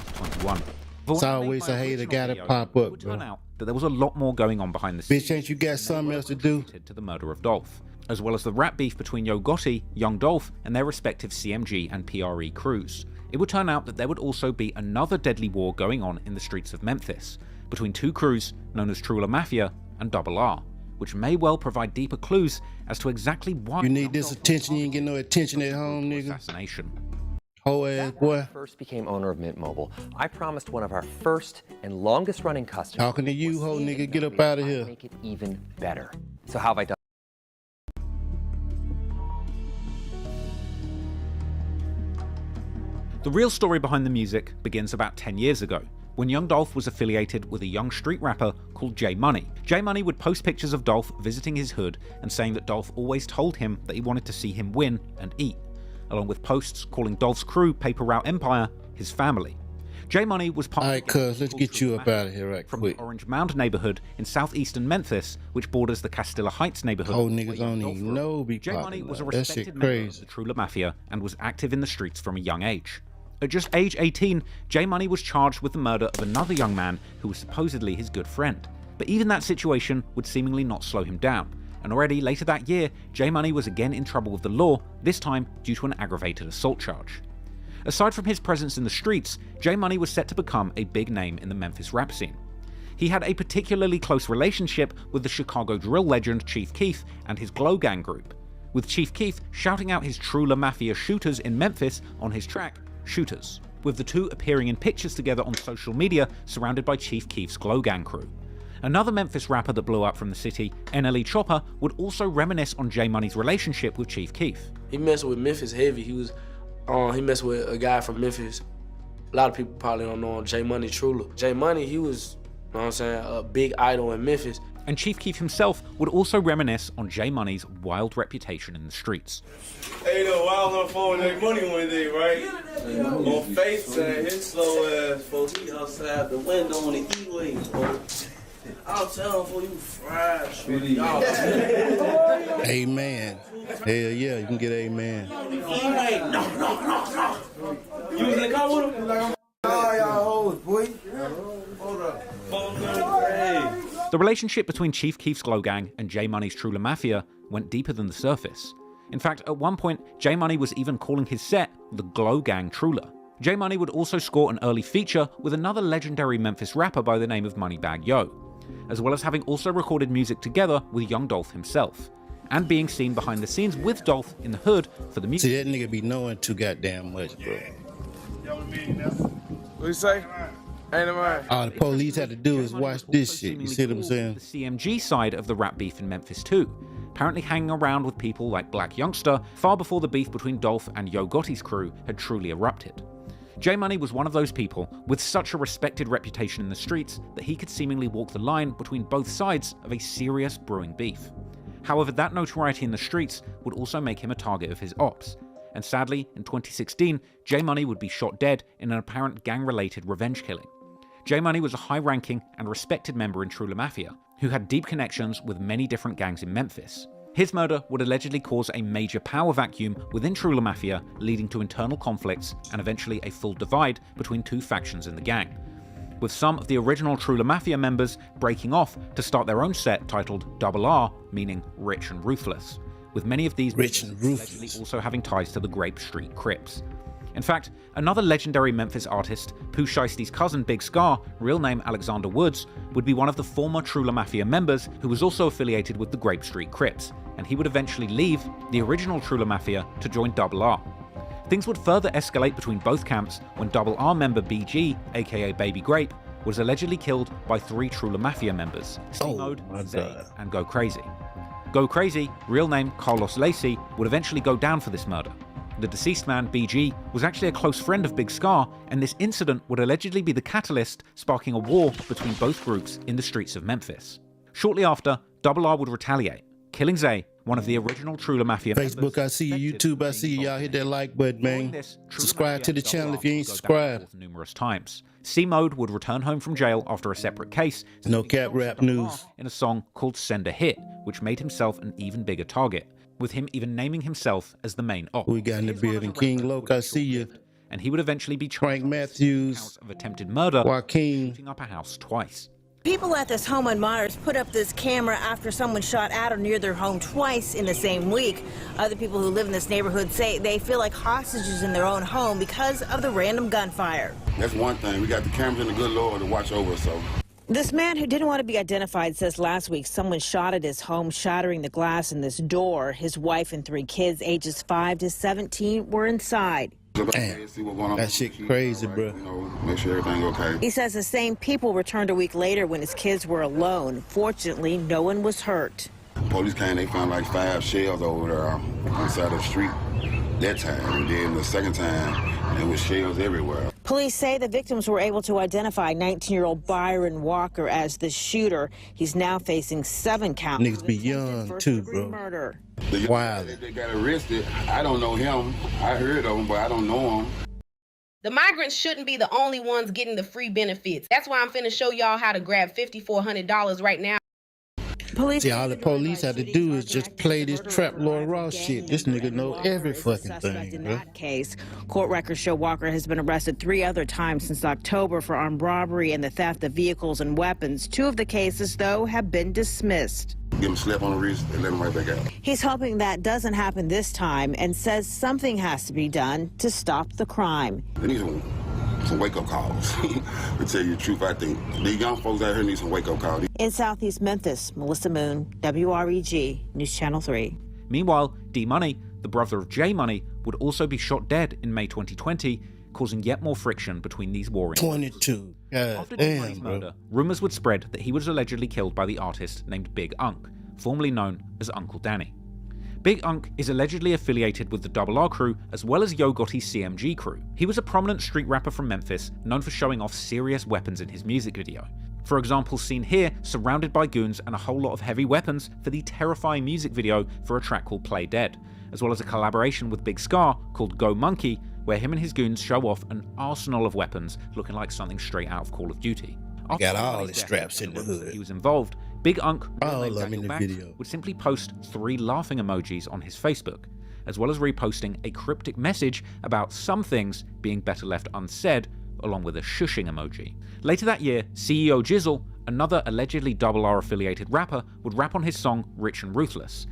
It's always a hater gotta pop up, bro. Out that there was a lot more going on behind the scenes. Bitch, ain't you got something else to do? To the murder of Dolph, as well as the rap beef between Yo Gotti, Young Dolph, and their respective CMG and PRE crews. It would turn out that there would also be another deadly war going on in the streets of Memphis, between two crews known as Trula Mafia and Double R, which may well provide deeper clues as to exactly why you need this attention. You ain't get no attention at home, nigga. Assassination. Whole ass boy. When I first became owner of Mint Mobile, I promised one of our first and longest running customers. Talking to you, whole nigga, get up out of here. Make it even better. So how have I done? The real story behind the music begins about 10 years ago, when Young Dolph was affiliated with a young street rapper called J Money. J Money would post pictures of Dolph visiting his hood and saying that Dolph always told him that he wanted to see him win and eat, along with posts calling Dolph's crew Paper Route Empire his family. J Money was part Alright, cuz, let's get you up out of here right from quick. the Orange Mound neighborhood in southeastern Memphis, which borders the Castilla Heights neighborhood. Whole niggas don't even know be J Money was a that respected shit member crazy. of the Trula Mafia and was active in the streets from a young age. At just age 18, J Money was charged with the murder of another young man who was supposedly his good friend. But even that situation would seemingly not slow him down, and already later that year, J Money was again in trouble with the law, this time due to an aggravated assault charge. Aside from his presence in the streets, J Money was set to become a big name in the Memphis rap scene. He had a particularly close relationship with the Chicago drill legend Chief Keef and his Glow Gang group, with Chief Keef shouting out his Trula Mafia shooters in Memphis on his track, Shooters, with the two appearing in pictures together on social media surrounded by Chief Keef's Glow Gang crew. Another Memphis rapper that blew up from the city, NLE Chopper, would also reminisce on J Money's relationship with Chief Keef. He messed with Memphis heavy. He messed with a guy from Memphis. A lot of people probably don't know him, J Money Trula. J Money, he was, you know what I'm saying, a big idol in Memphis. And Chief Keef himself would also reminisce on J Money's wild reputation in the streets. Hey, though, I was on the phone with J Money one day, right? On FaceTime, his slow ass folks, he outside the window on the E-way, folks. I'll tell him for you fried, shorty. Amen. Hell yeah, you can get amen. No. You was in the car with him? Y'all hoes, boy. Hold up. The relationship between Chief Keef's Glow Gang and J Money's Trula Mafia went deeper than the surface. In fact, at one point, J Money was even calling his set the Glow Gang Trula. J Money would also score an early feature with another legendary Memphis rapper by the name of Moneybagg Yo, as well as having also recorded music together with Young Dolph himself, and being seen behind the scenes with Dolph in the hood for the music. See, that nigga be knowing too goddamn much, bro. What you say? Ain't mine. All the police had to do is watch this shit. You see what I'm saying? The CMG side of the rap beef in Memphis too, apparently hanging around with people like Black Youngster far before the beef between Dolph and Yo Gotti's crew had truly erupted. J Money was one of those people with such a respected reputation in the streets that he could seemingly walk the line between both sides of a serious brewing beef. However, that notoriety in the streets would also make him a target of his ops, and sadly, in 2016, J Money would be shot dead in an apparent gang-related revenge killing. J Money was a high-ranking and respected member in Trula Mafia, who had deep connections with many different gangs in Memphis. His murder would allegedly cause a major power vacuum within Trula Mafia, leading to internal conflicts and eventually a full divide between two factions in the gang, with some of the original Trula Mafia members breaking off to start their own set titled Double R, meaning Rich and Ruthless, with many of these allegedly also having ties to the Grape Street Crips. In fact, another legendary Memphis artist, Pooh Shiesty's cousin Big Scar, real name Alexander Woods, would be one of the former Trula Mafia members who was also affiliated with the Grape Street Crips, and he would eventually leave the original Trula Mafia to join Double R. Things would further escalate between both camps when Double R member BG, aka Baby Grape, was allegedly killed by 3 Trula Mafia members, C-Mode, Zay, and Go Crazy. Go Crazy, real name Carlos Lacey, would eventually go down for this murder. The deceased man, BG, was actually a close friend of Big Scar, and this incident would allegedly be the catalyst sparking a war between both groups in the streets of Memphis. Shortly after, Double R would retaliate, killing Zay, one of the original Trula Mafia Facebook, I see you. YouTube, I see you. Y'all hit that like button, man. Subscribe to the channel if you ain't subscribed. Numerous times. C-Mode would return home from jail after a separate case. No cap rap news. In a song called Send a Hit, which made himself an even bigger target, with him even naming himself as the main op. We got in the building. King Loke, I see you. And he would eventually be Frank Matthews, of attempted murder, Joaquin, shooting up a house twice. People at this home on Monarch put up this camera after someone shot at or near their home twice in the same week. Other people who live in this neighborhood say they feel like hostages in their own home because of the random gunfire. That's one thing. We got the cameras and the good Lord to watch over us, so. This man who didn't want to be identified says last week someone shot at his home, shattering the glass in this door. His wife and 3 kids, ages 5 to 17, were inside. Damn, that shit crazy, bro. You know, make sure everything okay. He says the same people returned a week later when his kids were alone. Fortunately, no one was hurt. Police came, they found like 5 shells over there on the side of the street that time. And then the second time, there was shells everywhere. Police say the victims were able to identify 19-year-old Byron Walker as the shooter. He's now facing 7 counts. Niggas be young too, bro. Murder. Wow. They got arrested. I don't know him. I heard of him, but I don't know him. The migrants shouldn't be the only ones getting the free benefits. That's why I'm finna show y'all how to grab $5,400 right now. See, all the police had to do is just play this Trap Lord Ross shit. This nigga know every fucking thing, in bro. that case, court records show Walker has been arrested 3 other times since October for armed robbery and the theft of vehicles and weapons. 2 of the cases, though, have been dismissed. Give him a slap on the wrist and let him right back out. He's hoping that doesn't happen this time and says something has to be done to stop the crime. They need some wake-up calls. To tell you the truth, I think these young folks out here need some wake-up calls. In Southeast Memphis, Melissa Moon, WREG, News Channel 3. Meanwhile, D-Money, the brother of J-Money, would also be shot dead in May 2020, causing yet more friction between these warring 22. After Damn, D-Money's bro. murder, rumors would spread that he was allegedly killed by the artist named Big Unk, formerly known as Uncle Danny. Big Unk is allegedly affiliated with the Double R crew as well as Yo Gotti's CMG crew. He was a prominent street rapper from Memphis, known for showing off serious weapons in his music video. For example, seen here surrounded by goons and a whole lot of heavy weapons for the terrifying music video for a track called Play Dead, as well as a collaboration with Big Scar called Go Monkey, where him and his goons show off an arsenal of weapons looking like something straight out of Call of Duty. Got all the straps in the hood. He was involved. Big Unk, all of them in the video, would simply post 3 laughing emojis on his Facebook, as well as reposting a cryptic message about some things being better left unsaid, along with a shushing emoji. Later that year, CEO Jizzle, another allegedly Double R affiliated rapper, would rap on his song Rich and Ruthless.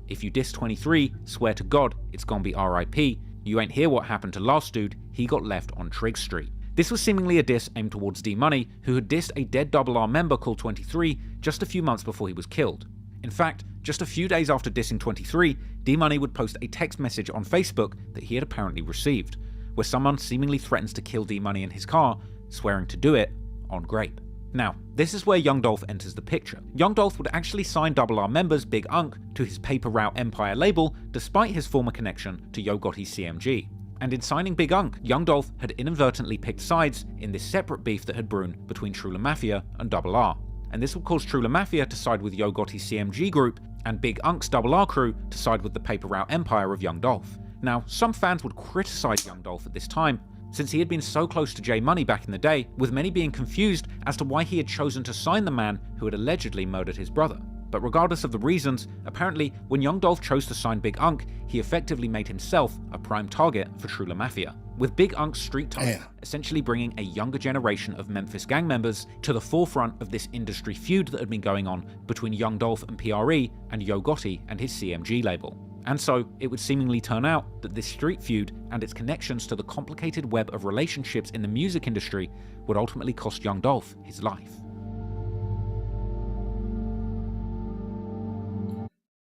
If you diss 23, swear to God, it's gonna be RIP. You ain't hear what happened to last dude, he got left on Trigg Street. This was seemingly a diss aimed towards D-Money, who had dissed a dead Double R member called 23 just a few months before he was killed. In fact, just a few days after dissing 23, D-Money would post a text message on Facebook that he had apparently received, where someone seemingly threatens to kill D-Money in his car, swearing to do it on Grape. Now, this is where Young Dolph enters the picture. Young Dolph would actually sign Double R members Big Unk to his Paper Route Empire label, despite his former connection to Yo Gotti's CMG. And in signing Big Unk, Young Dolph had inadvertently picked sides in this separate beef that had brewed between Trula Mafia and Double R. And this would cause Trula Mafia to side with Yo Gotti's CMG group, and Big Unk's Double R crew to side with the Paper Route Empire of Young Dolph. Now, some fans would criticize Young Dolph at this time, since he had been so close to J Money back in the day, with many being confused as to why he had chosen to sign the man who had allegedly murdered his brother. But regardless of the reasons, apparently when Young Dolph chose to sign Big Unk, he effectively made himself a prime target for Trula Mafia, with Big Unk's street type essentially bringing a younger generation of Memphis gang members to the forefront of this industry feud that had been going on between Young Dolph and PRE and Yo Gotti and his CMG label. And so, it would seemingly turn out that this street feud and its connections to the complicated web of relationships in the music industry would ultimately cost Young Dolph his life.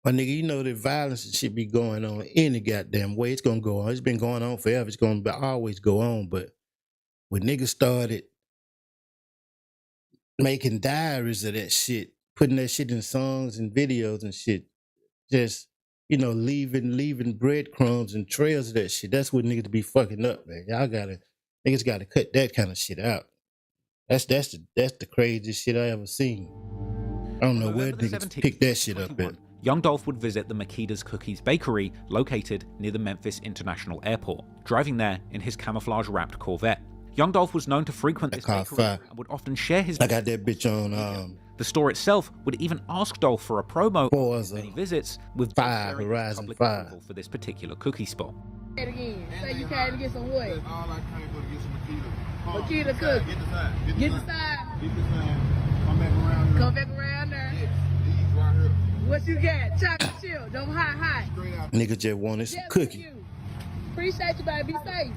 My nigga, you know that violence and shit be going on any goddamn way. It's gonna go on. It's been going on forever. It's gonna always go on. But when niggas started making diaries of that shit, putting that shit in songs and videos and shit, just, you know, leaving breadcrumbs and trails of that shit, that's what niggas be fucking up, man. Niggas gotta cut that kind of shit out. That's the craziest shit I ever seen. I don't know where niggas pick that shit up at. young Dolph would visit the Makeda's Cookies bakery located near the Memphis International Airport, driving there in his camouflage-wrapped Corvette. Young Dolph was known to frequent this bakery and would often share his... I got that bitch on... The store itself would even ask Dolph for a promo for many visits, with Five, Horizon public 5. approval for this particular cookie spot. Say it again. Say you came to get some what? All I came to get some Makeda. Makeda cookies. Get the side. Get the side. Get the side. Come back around here. Come back around there. Yes, these right here. What you got? Chocolate chip. Don't hot. Nigga just wanted some cookie. Appreciate you, baby. Be safe.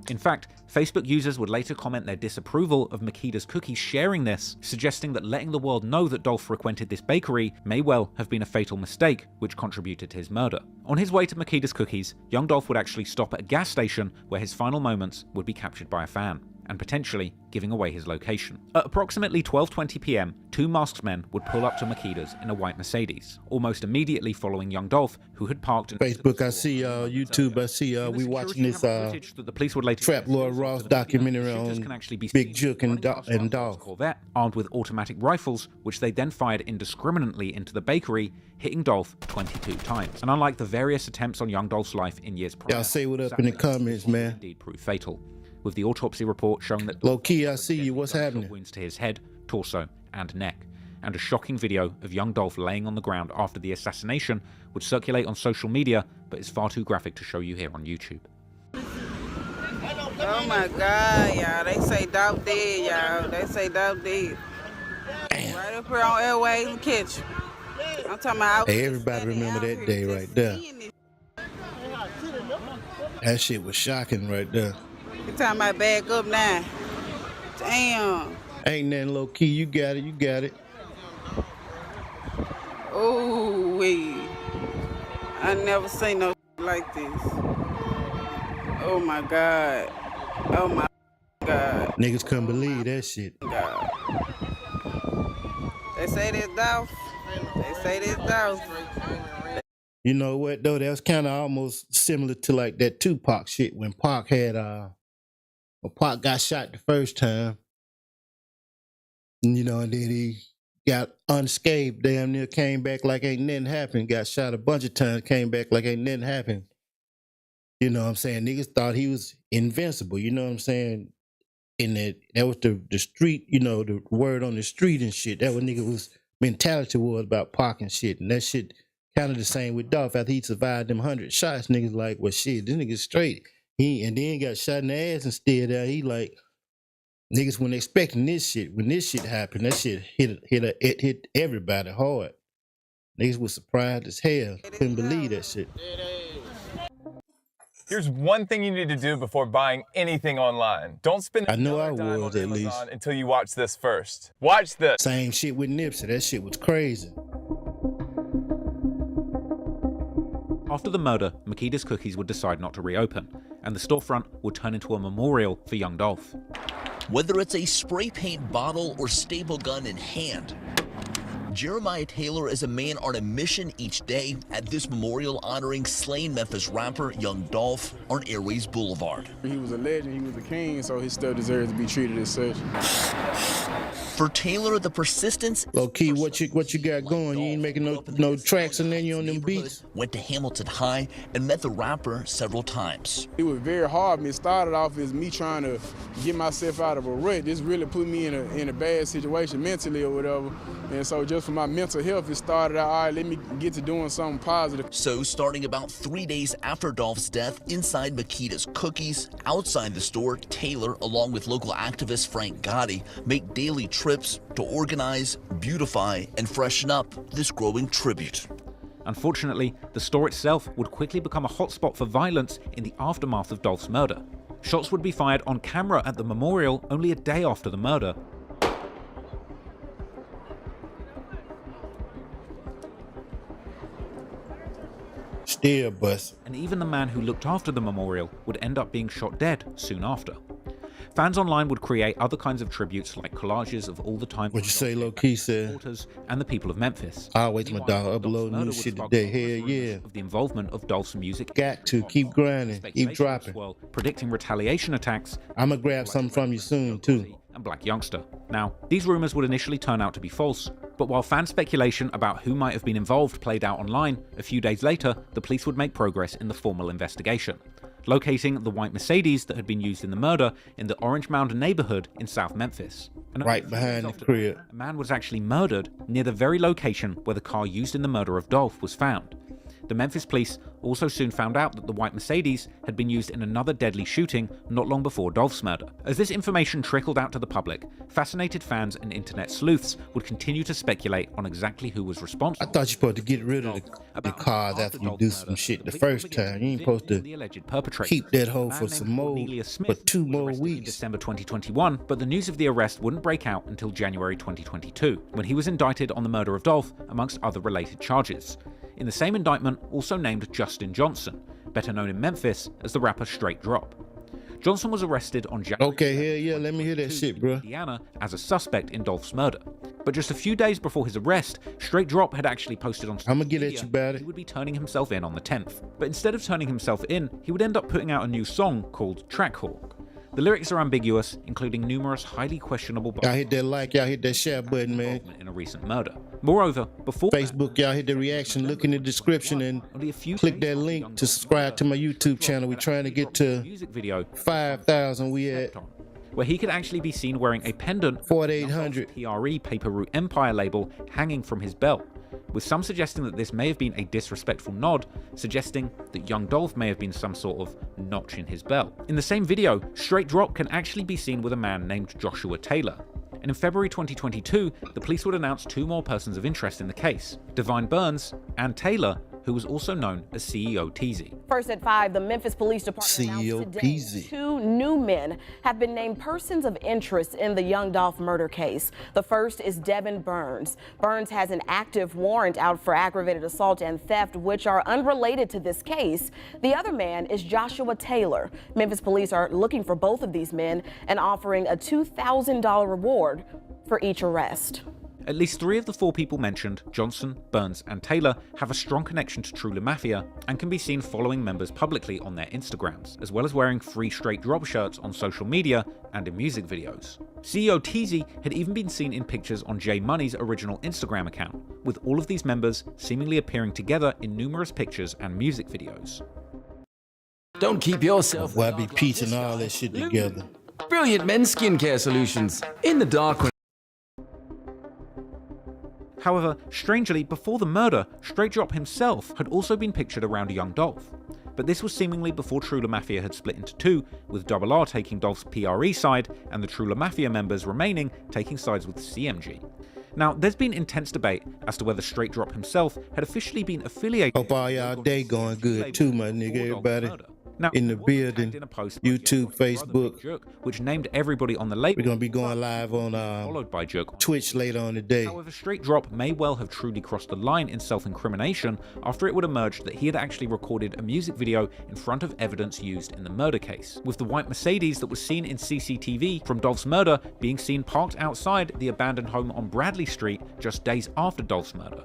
In fact, Facebook users would later comment their disapproval of Makeda's Cookies sharing this, suggesting that letting the world know that Dolph frequented this bakery may well have been a fatal mistake, which contributed to his murder. On his way to Makeda's Cookies, young Dolph would actually stop at a gas station where his final moments would be captured by a fan, and potentially giving away his location. At approximately 12:20 p.m, two masked men would pull up to Makeda's in a white Mercedes, almost immediately following young Dolph, who had parked in Facebook, I see YouTube, I see we watching this Trap Lord Ross documentary on Big Jook and Dolph. Corvette, armed with automatic rifles, which they then fired indiscriminately into the bakery, hitting Dolph 22 times. And unlike the various attempts on young Dolph's life in years prior, y'all say what up in the comments, man. Indeed proved fatal, with the autopsy report showing that low key, I see you. What's happening? Wounds to his head, torso, and neck, and a shocking video of young Dolph laying on the ground after the assassination would circulate on social media, but is far too graphic to show you here on YouTube. Oh my God, y'all! They say Dolph dead, y'all. They say Dolph dead. Right up here on Airways and Kitchen. I'm talking about. Hey, everybody remember that day right there. That shit was shocking right there. You talking about back up now? Damn. Ain't nothing low key. You got it. You got it. Ooh wee. I never seen no like this. Oh my God. Oh my God. Niggas couldn't believe that shit. God. They say this Dolph. They say this Dolph. You know what though? That was kind of almost similar to like that Tupac shit when Pac had when Pac got shot the first time. You know, and then he got unscathed, damn near came back like ain't nothing happened. Got shot a bunch of times, came back like ain't nothing happened. You know what I'm saying? Niggas thought he was invincible, you know what I'm saying? And that was the street, you know, the word on the street and shit. That was nigga was mentality was about Pac and shit. And that shit kind of the same with Dolph. After he survived them 100 shots, niggas like, well shit, this nigga's straight. And then got shot in the ass instead. He like, niggas weren't expecting this shit. When this shit happened, that shit hit everybody hard. Niggas was surprised as hell. Couldn't believe that shit. Here's one thing you need to do before buying anything online. Don't spend another dime on Amazon until you watch this first. Watch this. Same shit with Nipsey. That shit was crazy. After the murder, Makeda's Cookies would decide not to reopen, and the storefront would turn into a memorial for young Dolph. Whether it's a spray paint bottle or staple gun in hand, Jeremiah Taylor is a man on a mission each day at this memorial honoring slain Memphis rapper Young Dolph on Airways Boulevard. He was a legend, he was a king, so his stuff deserves to be treated as such. For Taylor, the persistence... Low key, what you got going? You ain't making no tracks and then you on them beats? Went to Hamilton High and met the rapper several times. It was very hard. It started off as me trying to get myself out of a rut. This really put me in a bad situation mentally or whatever. And so just for my mental health, it started out, all right, let me get to doing something positive. So starting about 3 days after Dolph's death, inside Makeda's Cookies, outside the store, Taylor, along with local activist Frank Gotti, make daily trips to organize, beautify, and freshen up this growing tribute. Unfortunately, the store itself would quickly become a hotspot for violence in the aftermath of Dolph's murder. Shots would be fired on camera at the memorial only a day after the murder. Still bust. And even the man who looked after the memorial would end up being shot dead soon after. Fans online would create other kinds of tributes like collages of all the time. What you say, low-key said? Supporters and the people of Memphis. I'll wait till my dog upload new shit today. Hell yeah. Of the involvement of Dolph's music. Got to keep grinding, keep dropping. Well, predicting retaliation attacks. I'm gonna grab something from you soon too. And Black Youngster. Now, these rumors would initially turn out to be false, but while fan speculation about who might have been involved played out online, a few days later, the police would make progress in the formal investigation, locating the white Mercedes that had been used in the murder in the Orange Mound neighborhood in South Memphis. And right behind the crib. A man was actually murdered near the very location where the car used in the murder of Dolph was found. The Memphis police also soon found out that the white Mercedes had been used in another deadly shooting not long before Dolph's murder. As this information trickled out to the public, fascinated fans and internet sleuths would continue to speculate on exactly who was responsible. I thought you were supposed to get rid of the cars after you do some shit the first time. You ain't supposed to keep that hoe for some more, for 2 more weeks. In December 2021, but the news of the arrest wouldn't break out until January 2022, when he was indicted on the murder of Dolph, amongst other related charges. In the same indictment, also named Justin Johnson, better known in Memphis as the rapper Straight Drop. Johnson was arrested on January Okay, hell yeah, let me hear that shit, bro. Indiana as a suspect in Dolph's murder. But just a few days before his arrest, Straight Drop had actually posted on social media at you about it. He would be turning himself in on the 10th. But instead of turning himself in, he would end up putting out a new song called Trackhawk. The lyrics are ambiguous, including numerous highly questionable. Y'all hit that like, y'all hit that share button, man. In a recent murder. Moreover, before Facebook, y'all hit the reaction, look in the description, and click that link to subscribe to my YouTube channel. We're trying to get to 5,000. We at where he could actually be seen wearing a pendant 4,800 PRE Paper Route Empire label hanging from his belt, with some suggesting that this may have been a disrespectful nod, suggesting that young Dolph may have been some sort of notch in his belt. In the same video, Straight Drop can actually be seen with a man named Joshua Taylor. And in February 2022, the police would announce 2 more persons of interest in the case, Divine Burns and Taylor, who was also known as CEO Teasy. First at 5, the Memphis Police Department announced today 2 new men have been named persons of interest in the young Dolph murder case. The first is Devin Burns. Burns has an active warrant out for aggravated assault and theft, which are unrelated to this case. The other man is Joshua Taylor. Memphis police are looking for both of these men and offering a $2,000 reward for each arrest. At least 3 of the 4 people mentioned, Johnson, Burns, and Taylor, have a strong connection to True La Mafia and can be seen following members publicly on their Instagrams, as well as wearing free Straight Drop shirts on social media and in music videos. CEO Teasy had even been seen in pictures on J Money's original Instagram account, with all of these members seemingly appearing together in numerous pictures and music videos. Don't keep yourself. Well, I be piecing all that shit together. Brilliant men's skincare solutions in the dark. However, strangely, before the murder, Straight Drop himself had also been pictured around young Dolph. But this was seemingly before True La Mafia had split into 2, with Double R taking Dolph's PRE side and the True La Mafia members remaining taking sides with CMG. Now, there's been intense debate as to whether Straight Drop himself had officially been affiliated. Hope all y'all day going good too, my nigga, everybody. Now, in the building, YouTube, Facebook, Jook, which named everybody on the label. We're gonna be going live on followed by Jook Twitch later on today. However, Straight Drop may well have truly crossed the line in self-incrimination after it would emerge that he had actually recorded a music video in front of evidence used in the murder case, with the white Mercedes that was seen in CCTV from Dolph's murder being seen parked outside the abandoned home on Bradley Street just days after Dolph's murder.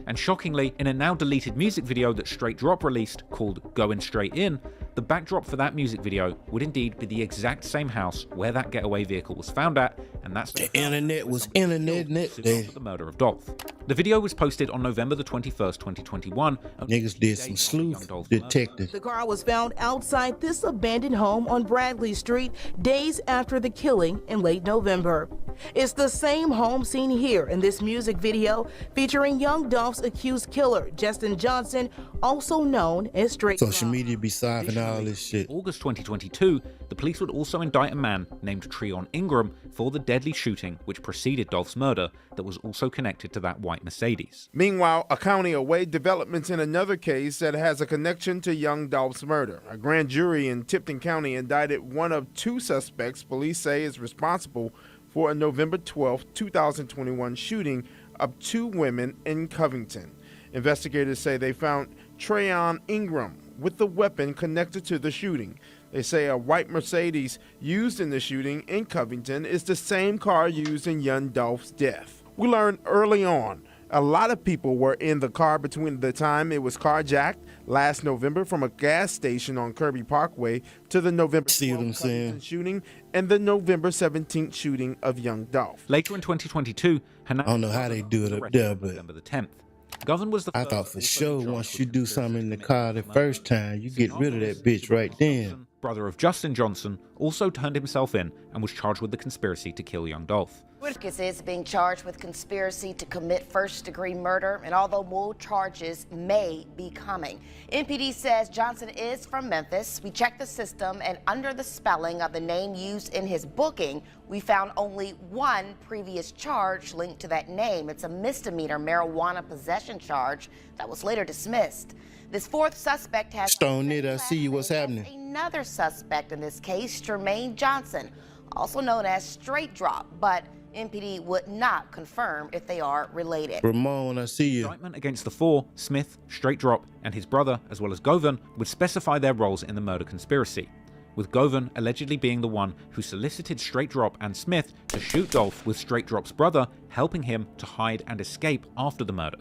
And shockingly, in a now deleted music video that Straight Drop released called Going Straight In, the backdrop for that music video would indeed be the exact same house where that getaway vehicle was found at, and that's the internet was internet day. The murder of Dolph. The video was posted on November the 21st, 2021. Niggas did some sleuth detective. The car was found outside this abandoned home on Bradley Street days after the killing in late November. It's the same home seen here in this music video featuring young Dolph's accused killer, Justin Johnson, also known as Straight Drop. Social media be siphoning all this shit. August 2022, the police would also indict a man named Treon Ingram for the deadly shooting which preceded Dolph's murder that was also connected to that white Mercedes. Meanwhile, a county away developments in another case that has a connection to young Dolph's murder. A grand jury in Tipton County indicted one of 2 suspects police say is responsible for a November 12, 2021 shooting of 2 women in Covington. Investigators say they found Treon Ingram with the weapon connected to the shooting. They say a white Mercedes used in the shooting in Covington is the same car used in young Dolph's death. We learned early on a lot of people were in the car between the time it was carjacked last November from a gas station on Kirby Parkway to the November 12th Covington shooting and the November 17th shooting of young Dolph. Later in 2022, I don't know how they do it up there, but November the 10th. Govan was the I thought for sure once you do something in the car the first time, you get rid of that bitch right then. Brother of Justin Johnson also turned himself in and was charged with the conspiracy to kill young Dolph. Whitakus is being charged with conspiracy to commit first-degree murder, and although more charges may be coming, MPD says Johnson is from Memphis. We checked the system, and under the spelling of the name used in his booking, we found only one previous charge linked to that name. It's a misdemeanor marijuana possession charge that was later dismissed. This fourth suspect has Stone it, I see you. What's happening? Another suspect in this case, Jermaine Johnson, also known as Straight Drop, but MPD would not confirm if they are related. Ramon, I see you. Indictment against the four, Smith, Straight Drop, and his brother, as well as Govan, would specify their roles in the murder conspiracy, with Govan allegedly being the one who solicited Straight Drop and Smith to shoot Dolph, with Straight Drop's brother helping him to hide and escape after the murder.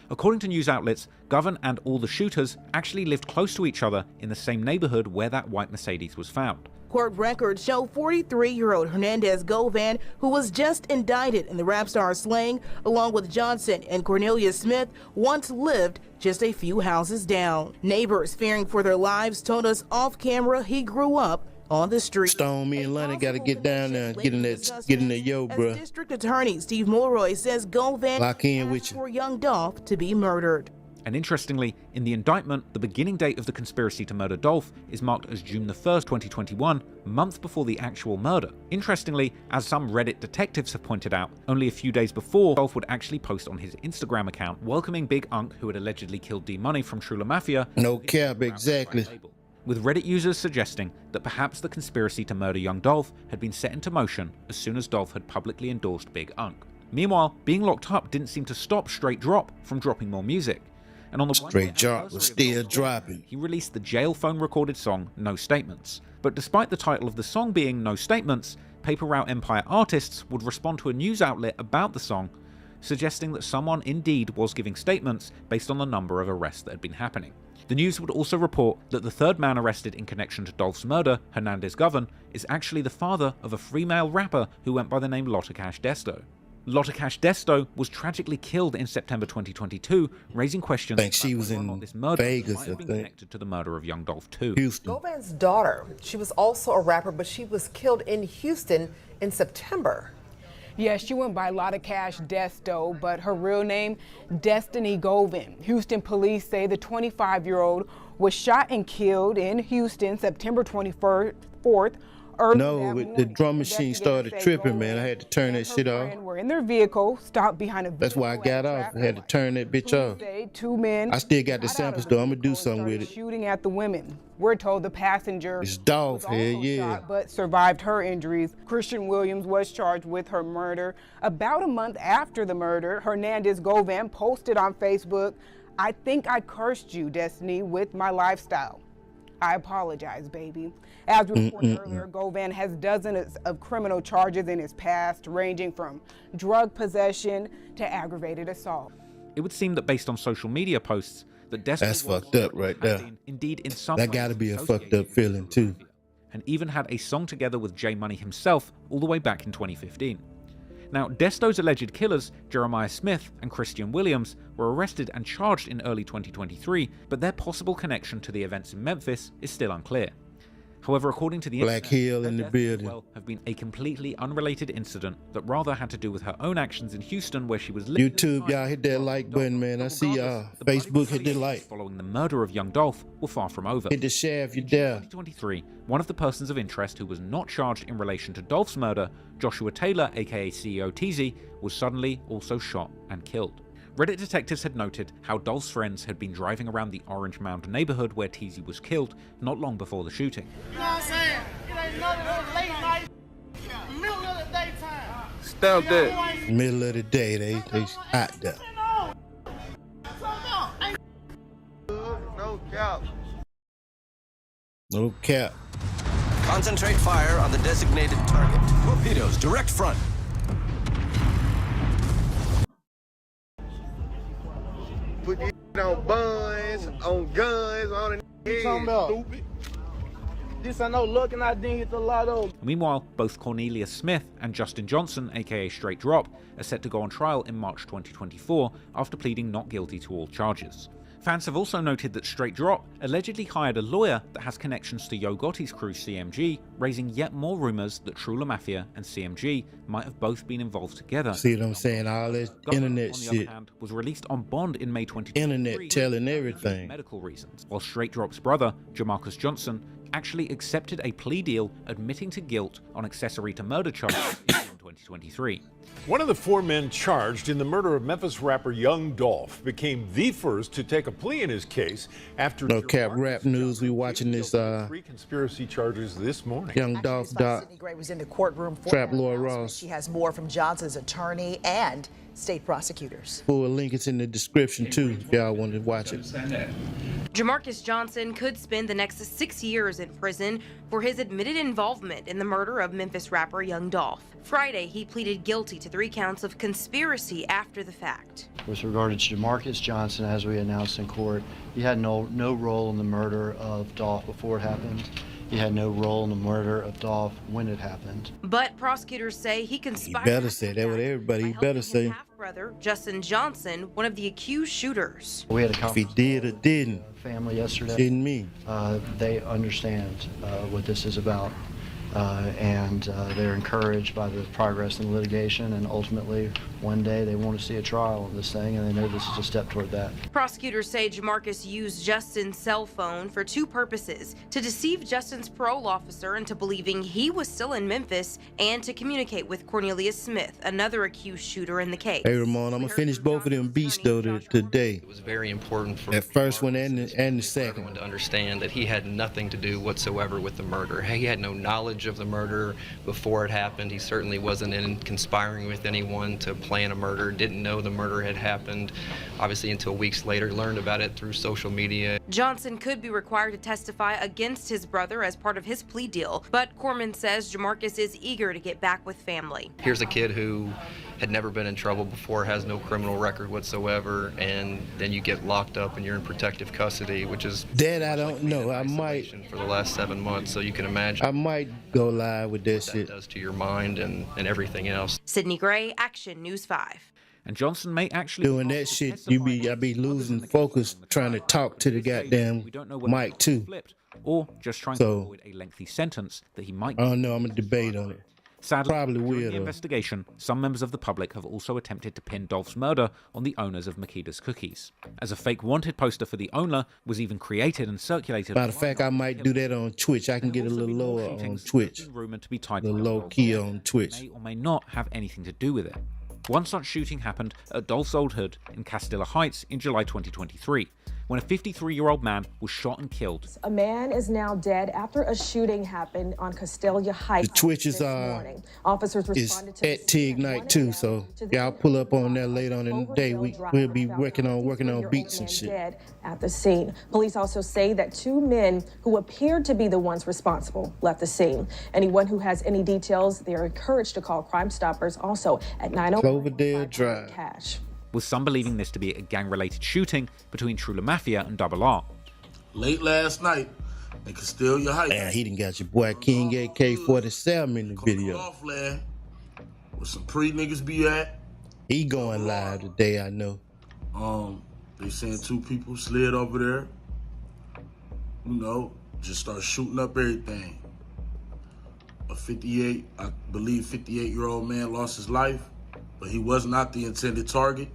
According to news outlets, Govan and all the shooters actually lived close to each other in the same neighborhood where that white Mercedes was found. Court records show 43-year-old Hernandez Govan, who was just indicted in the rap star slaying, along with Johnson and Cornelia Smith, once lived just a few houses down. Neighbors fearing for their lives told us off camera he grew up on the street. Stone, me and Lonnie got to get down there and get in that yo, bro. District Attorney Steve Mulroy says Govan lock in with you for young Dolph to be murdered. And interestingly, in the indictment, the beginning date of the conspiracy to murder Dolph is marked as June 1st, 2021, months before the actual murder. Interestingly, as some Reddit detectives have pointed out, only a few days before, Dolph would actually post on his Instagram account welcoming Big Unc, who had allegedly killed D Money from Trula Mafia. No cap, exactly. With Reddit users suggesting that perhaps the conspiracy to murder young Dolph had been set into motion as soon as Dolph had publicly endorsed Big Unc. Meanwhile, being locked up didn't seem to stop Straight Drop from dropping more music. And on the Straight Drop was still dropping. He released the jail phone recorded song No Statements. But despite the title of the song being No Statements, Paper Route Empire artists would respond to a news outlet about the song, suggesting that someone indeed was giving statements based on the number of arrests that had been happening. The news would also report that the third man arrested in connection to Dolph's murder, Hernandez Govan, is actually the father of a free male rapper who went by the name Lottakash Desto. Lottakash Desto was tragically killed in September 2022, raising questions about she was in this murder Vegas, might have been connected to the murder of young Dolph too. Houston. Govan's daughter, she was also a rapper, but she was killed in Houston in September. Yeah, she went by Lottakash Desto, but her real name, Destiny Govan. Houston police say the 25-year-old was shot and killed in Houston September 24th. No, the drum machine started tripping, man. I had to turn that shit off. Were in their vehicle, stopped behind a That's why I got off. I had to turn that bitch off. Two men. I still got the samples though. I'm gonna do something with it. Shooting at the women. We're told the passenger it's Dolph, hell yeah, but survived her injuries. Christian Williams was charged with her murder. About a month after the murder, Hernandez Govan posted on Facebook, "I think I cursed you, Destiny, with my lifestyle. I apologize, baby." As reported earlier, Govan has dozens of criminal charges in his past, ranging from drug possession to aggravated assault. It would seem that based on social media posts, that Destiny that's fucked up right there. Indeed, in some that got to be a fucked up feeling too. And even had a song together with J Money himself all the way back in 2015. Now, Desto's alleged killers, Jeremiah Smith and Christian Williams, were arrested and charged in early 2023, but their possible connection to the events in Memphis is still unclear. However, according to the Black Hill in the building, have been a completely unrelated incident that rather had to do with her own actions in Houston, where she was living. YouTube, y'all hit that like button, man. I see y'all. Facebook, hit the like. Following the murder of young Dolph were far from over. Hit the share if you dare. In 2023, one of the persons of interest who was not charged in relation to Dolph's murder, Joshua Taylor, aka CEO Teasy, was suddenly also shot and killed. Reddit detectives had noted how Dolph's friends had been driving around the Orange Mound neighborhood where Teasy was killed not long before the shooting. You know what I'm saying? It ain't nothing late night, middle of the daytime. Stop that. Middle of the day, they hot there. No cap. No cap. Concentrate fire on the designated target. Torpedoes, direct front. Put your on buns, on guns, on the head. Talking about stupid. This I know looking, I didn't hit the lotto. Meanwhile, both Cornelius Smith and Justin Johnson, aka Straight Drop, are set to go on trial in March 2024 after pleading not guilty to all charges. Fans have also noted that Straight Drop allegedly hired a lawyer that has connections to Yo Gotti's crew CMG, raising yet more rumours that True La Mafia and CMG might have both been involved together. See what I'm saying? All this internet on the shit. other hand, was released on bond in May 2023. Internet telling everything. Medical reasons, while Straight Drop's brother, Jamarcus Johnson, actually accepted a plea deal admitting to guilt on accessory to murder charges in 2023. One of the 4 men charged in the murder of Memphis rapper Young Dolph became the first to take a plea in his case after No cap rap news. We watching this 3 conspiracy charges this morning. Young Dolph doc. Sydney Gray was in the courtroom for Trap that Lord announcement. Ross. She has more from Johnson's attorney and state prosecutors. Full link is in the description too if y'all want to watch it. Jamarcus Johnson could spend the next 6 years in prison for his admitted involvement in the murder of Memphis rapper Young Dolph. Friday, he pleaded guilty to 3 counts of conspiracy after the fact. With regard to Jamarcus Johnson, as we announced in court, he had no role in the murder of Dolph before it happened. He had no role in the murder of Dolph when it happened. But prosecutors say he He conspired better say that with everybody. He better say. brother Justin Johnson, one of the accused shooters. We had a if he did or didn't. Family yesterday. Didn't me. They understand what this is about. And they're encouraged by the progress in litigation, and ultimately one day they want to see a trial of this thing, and they know this is a step toward that. Prosecutors say Jamarcus used Justin's cell phone for 2 purposes: to deceive Justin's parole officer into believing he was still in Memphis, and to communicate with Cornelius Smith, another accused shooter in the case. Hey Ramon, I'm gonna finish both of them beats though today. It was very important for that first one and the second one to understand that he had nothing to do whatsoever with the murder. He had no knowledge of the murder before it happened. He certainly wasn't in conspiring with anyone to plan a murder, didn't know the murder had happened, obviously until weeks later, learned about it through social media. Johnson could be required to testify against his brother as part of his plea deal, but Corman says Jamarcus is eager to get back with family. Here's a kid who had never been in trouble before, has no criminal record whatsoever, and then you get locked up and you're in protective custody, which is that I don't know. I might for the last 7 months, so you can imagine. I might go live with that shit. Does to your mind and everything else. Sydney Gray, Action News 5. And Johnson may actually doing that shit. I be losing focus trying to talk to the goddamn mic too. Or just trying to avoid a lengthy sentence that he might. I don't know. I'm gonna debate on it. Sadly, probably during weird. The investigation, some members of the public have also attempted to pin Dolph's murder on the owners of Makeda's Cookies, as a fake wanted poster for the owner was even created and circulated. Matter of fact, I might do that on Twitch. I can get a little lower on Twitch. Rumored to be tied the low key on Twitch. May or may not have anything to do with it. One such shooting happened at Dolph's old hood in Castilla Heights in July 2023, when a 53-year-old man was shot and killed. A man is now dead after a shooting happened on Castilla Heights. The Twitch is officers responded to at T-Ignite too, so y'all pull up on that later on in the day. We'll be working on beats and shit. Dead at the scene. Police also say that 2 men who appeared to be the ones responsible left the scene. Anyone who has any details, they are encouraged to call Crime Stoppers also at 901 Cloverdale Drive. Cash. With some believing this to be a gang-related shooting between True La Mafia and Double R. Late last night in Castilla Heights. Man, he done got your boy King AK-47 in the video. Off land, where some pre-niggas be at. He going live today, I know. They saying 2 people slid over there. You know, just start shooting up everything. A 58-year-old man lost his life, but he was not the intended target.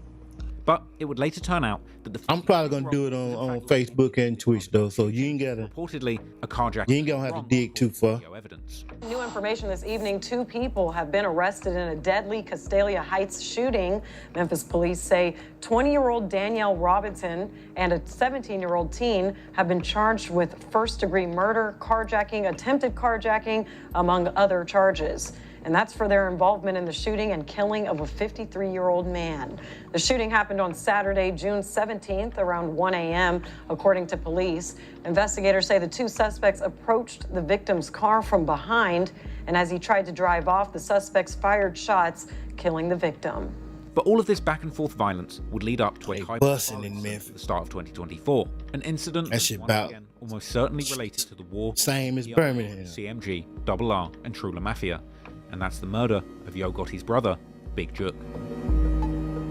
But it would later turn out that I'm probably gonna do it on Facebook and Twitch though, so you ain't gotta. Reportedly, a carjacking. You ain't gonna have to dig too far. Evidence. New information this evening: 2 people have been arrested in a deadly Castilla Heights shooting. Memphis police say 20-year-old Danielle Robinson and a 17-year-old teen have been charged with first-degree murder, carjacking, attempted carjacking, among other charges. and that's for their involvement in the shooting and killing of a 53-year-old man. The shooting happened on Saturday, June 17th, around 1 a.m., according to police. Investigators say the two suspects approached the victim's car from behind, and as he tried to drive off, the suspects fired shots, killing the victim. But all of this back and forth violence would lead up to a high busing in Memphis at the start of 2024, an incident that shit once about again almost certainly related to the war, same as Birmingham, CMG, RR, and Trula Mafia, and that's the murder of Yo Gotti's brother, Big Jook.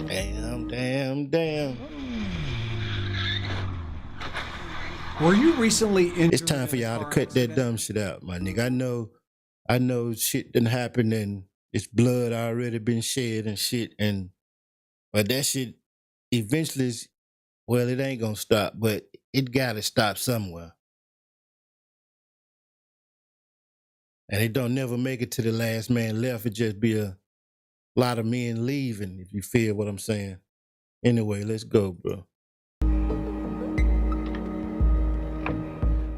Damn. Were you recently in? It's time for y'all to cut that dumb shit out, my nigga. I know shit didn't happen and it's blood already been shed and shit, but that shit eventually is, well, it ain't gonna stop, but it gotta stop somewhere. And it don't never make it to the last man left. It just be a lot of men leaving, if you feel what I'm saying. Anyway, let's go, bro.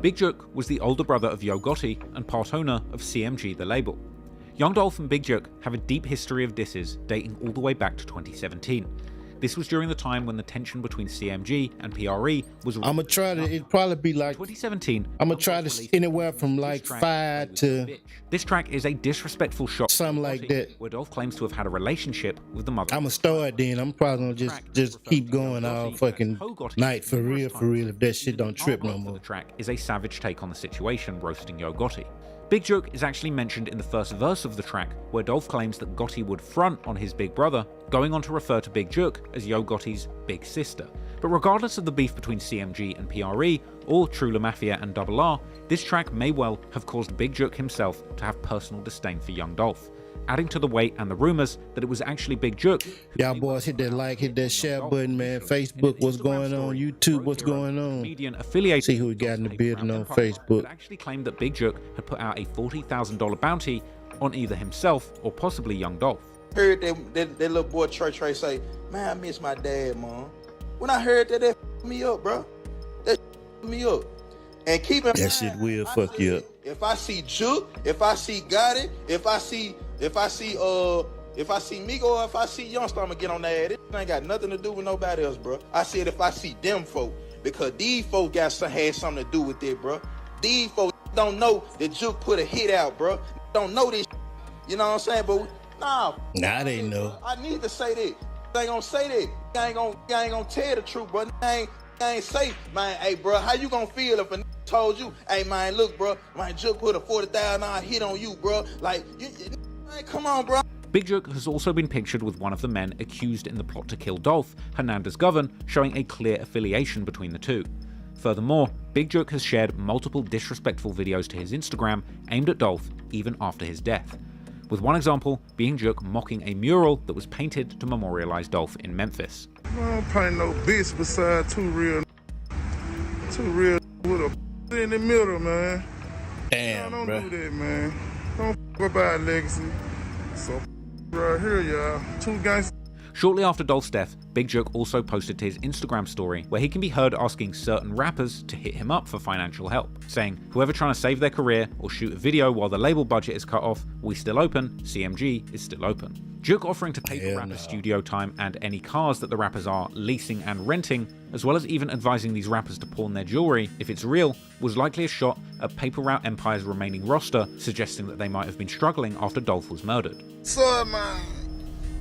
Big Jook was the older brother of Yo Gotti and part owner of CMG, the label. Young Dolph and Big Jook have a deep history of disses dating all the way back to 2017. This was during the time when the tension between CMG and PRE was... I'ma try to, it'd probably be like... 2017. I'ma try to anywhere from like 5 to... This track is a disrespectful shot. Something like that. Where Dolph claims to have had a relationship with the mother. I'ma start then. I'm probably gonna just keep going all fucking night for real, if that shit don't trip no more. The track is a savage take on the situation, roasting Yo Gotti. Big Jook is actually mentioned in the first verse of the track, where Dolph claims that Gotti would front on his big brother, going on to refer to Big Jook as Yo Gotti's big sister. But regardless of the beef between CMG and PRE, or Trula Mafia and RR, this track may well have caused Big Jook himself to have personal disdain for young Dolph, adding to the weight and the rumors that it was actually Big Jook. Y'all boys hit that like, hit that share button, man. Facebook, what's going on? YouTube, what's going on? Comedian affiliated. See who we got in the building on Facebook. Actually claimed that Big Jook had put out a $40,000 bounty on either himself or possibly young Dolph. Heard that little boy Trey say, "Man, I miss my dad, mom." When I heard that f***ed me up, bro. That f***ed me up. And keep in mind, that shit will fuck you up. If I see Jook, if I see Gotti, if I see Migo, or if I see Youngster, I'ma get on that. It ain't got nothing to do with nobody else, bro. I said if I see them folk, because these folk had something to do with it, bro. These folk don't know that Jook put a hit out, bro. Don't know this, you know what I'm saying? But nah, they know. I need to say that. I ain't gonna say that. I ain't gonna tell the truth, bro. I ain't say, man, hey, bro, how you gonna feel if a told you, hey, man, look, bro, man, Jook put a $40,000 hit on you, bro. Like, man, come on, bro. Big Jook has also been pictured with one of the men accused in the plot to kill Dolph, Hernandez Govan, showing a clear affiliation between the two. Furthermore, Big Jook has shared multiple disrespectful videos to his Instagram aimed at Dolph even after his death, with one example being Jook mocking a mural that was painted to memorialize Dolph in Memphis. I don't paint no bitch beside two real with a in the middle, man. Damn, don't bro. do that, man. Don't f about legacy. So right here, y'all. Two gangsters. Shortly after Dolph's death, Big Jook also posted to his Instagram story where he can be heard asking certain rappers to hit him up for financial help, saying, "Whoever trying to save their career or shoot a video while the label budget is cut off, we still open, CMG is still open." Jook offering to pay for rappers' studio time and any cars that the rappers are leasing and renting, as well as even advising these rappers to pawn their jewelry if it's real, was likely a shot at Paper Route Empire's remaining roster, suggesting that they might have been struggling after Dolph was murdered. So, man.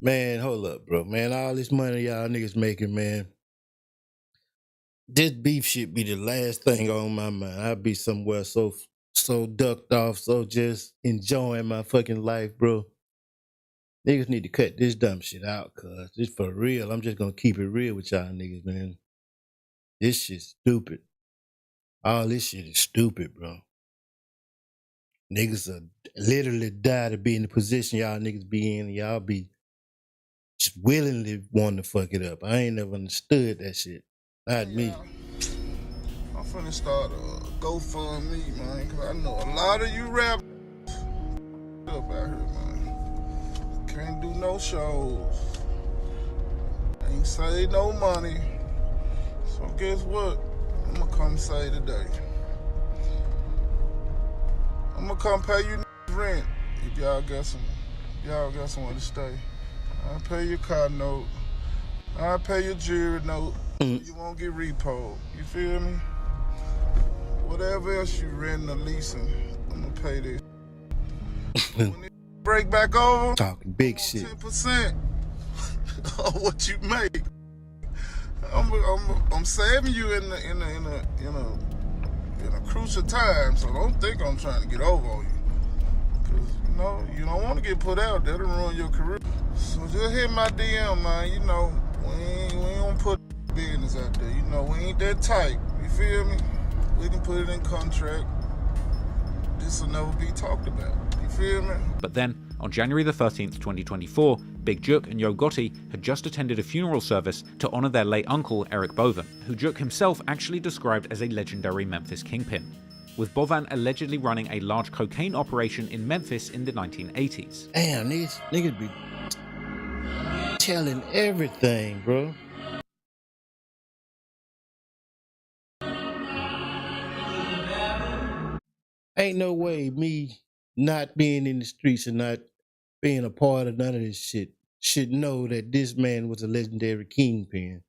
Man, hold up, bro. Man, all this money y'all niggas making, man. This beef shit be the last thing on my mind. I'd be somewhere so ducked off, so just enjoying my fucking life, bro. Niggas need to cut this dumb shit out, cuz. It's for real. I'm just gonna keep it real with y'all niggas, man. This shit's stupid. All this shit is stupid, bro. Niggas are literally die to be in the position y'all niggas be in, and y'all be just willingly wanting to fuck it up. I ain't never understood that shit. Not me. I'm finna start a GoFundMe, man, because I know a lot of you rap up out here, man. Can't do no shows. Ain't save no money. So guess what? I'm gonna come save today. I'm gonna come pay you rent if y'all got some y'all got somewhere to stay. I'll pay your car note. I'll pay your jewelry note. You won't get repoed. You feel me? Whatever else you renting or leasing, I'm gonna pay this. When it break back over, talking big shit. 10% of what you make. I'm saving you in a crucial time, so don't think I'm trying to get over on you. Cause you don't want to get put out. That'll ruin your career. So just hit my DM, man. We ain't gonna put business out there. We ain't that tight. You feel me? We can put it in contract. This will never be talked about. You feel me? But then, on January the 13th, 2024, Big Jook and Gotti had just attended a funeral service to honor their late uncle, Eric Bovan, who Jook himself actually described as a legendary Memphis kingpin, with Bovan allegedly running a large cocaine operation in Memphis in the 1980s. Damn, these niggas be telling everything, bro. Ain't no way me not being in the streets and not being a part of none of this shit should know that this man was a legendary kingpin.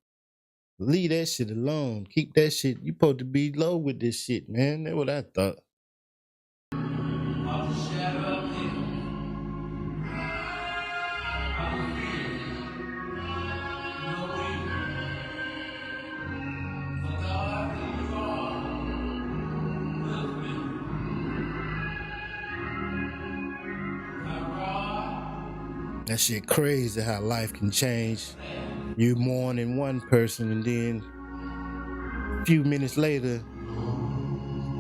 Leave that shit alone. Keep that shit. You supposed to be low with this shit, man. That's what I thought. That shit crazy how life can change. You mourning one person and then a few minutes later,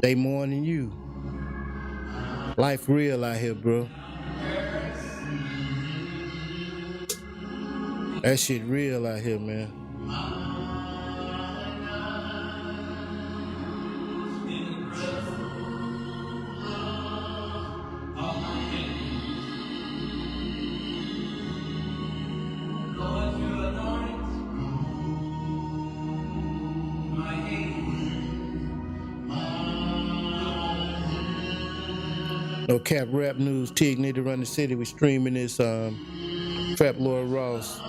they mourning you. Life real out here, bro. That shit real out here, man. No cap rap news. Tig need to run the city. We streaming this Trap Lord Ross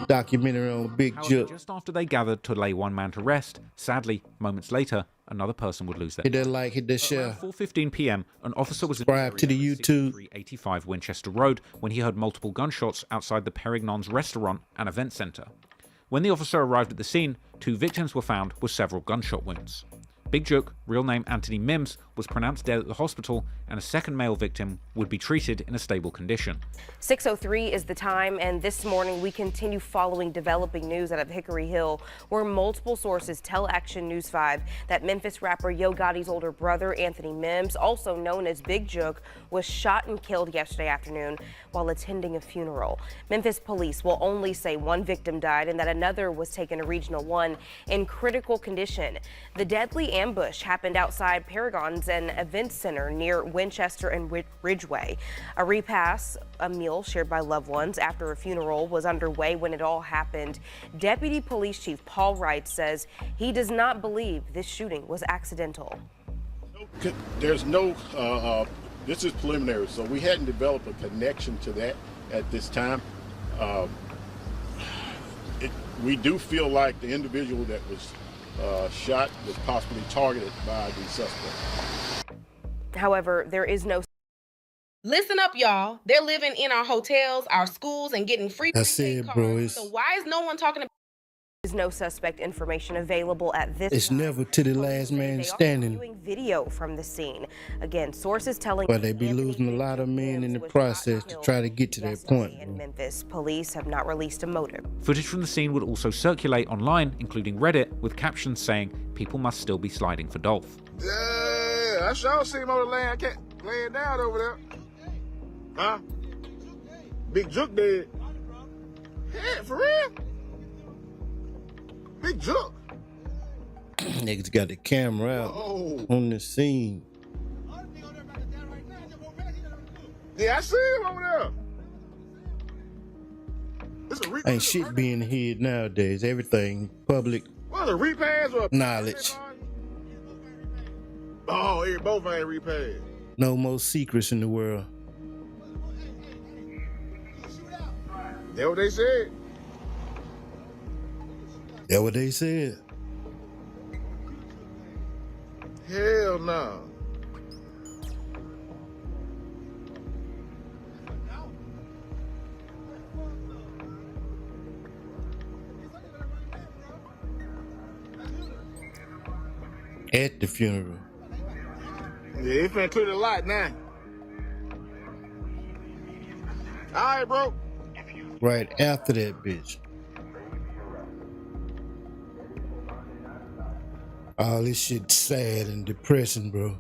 documentary on Big Jook. Just after they gathered to lay one man to rest, sadly, moments later, another person would lose their life. Hit that like, hit that share. Around 4:15 p.m., an officer was subscribe to the YouTube 385 Winchester Road when he heard multiple gunshots outside the Perignon's restaurant and event center. When the officer arrived at the scene, 2 victims were found with several gunshot wounds. Big Jook, real name Anthony Mims, was pronounced dead at the hospital, and a second male victim would be treated in a stable condition. 6:03 is the time, and this morning we continue following developing news out of Hickory Hill, where multiple sources tell Action News 5 that Memphis rapper Yo Gotti's older brother, Anthony Mims, also known as Big Jook, was shot and killed yesterday afternoon while attending a funeral. Memphis police will only say 1 victim died and that another was taken to Regional 1 in critical condition. The deadly ambush happened outside Paragon's an event center near Winchester and Ridgeway. A repast, a meal shared by loved ones after a funeral, was underway when it all happened. Deputy Police Chief Paul Wright says he does not believe this shooting was accidental. There's no, this is preliminary, so we hadn't developed a connection to that at this time. We do feel like the individual that was shot was possibly targeted by the suspect. However, there is no... Listen up, y'all. They're living in our hotels, our schools, and getting free prepaid cards. So why is no one talking about... There is no suspect information available at this It's time. Never to the last man standing. Doing video from the scene. Again, sources telling... But they be losing a lot of men in the process to try to get to that point. In Memphis, police have not released a motive. Footage from the scene would also circulate online, including Reddit, with captions saying, "People must still be sliding for Dolph." Yeah, I sure see him on the land, laying down over there. Huh? Big Jook dead. Yeah, for real? Big Jook. Niggas got the camera out on the scene. Yeah, I see him over there. Ain't shit being hid nowadays. Everything public What, a repass or knowledge. Oh, both ain't repaid. No more secrets in the world. That's what they said. That's what they said. Hell no. At the funeral. Yeah, he finna clear the lot now. All right, bro. Right after that bitch. All this shit sad and depressing, bro.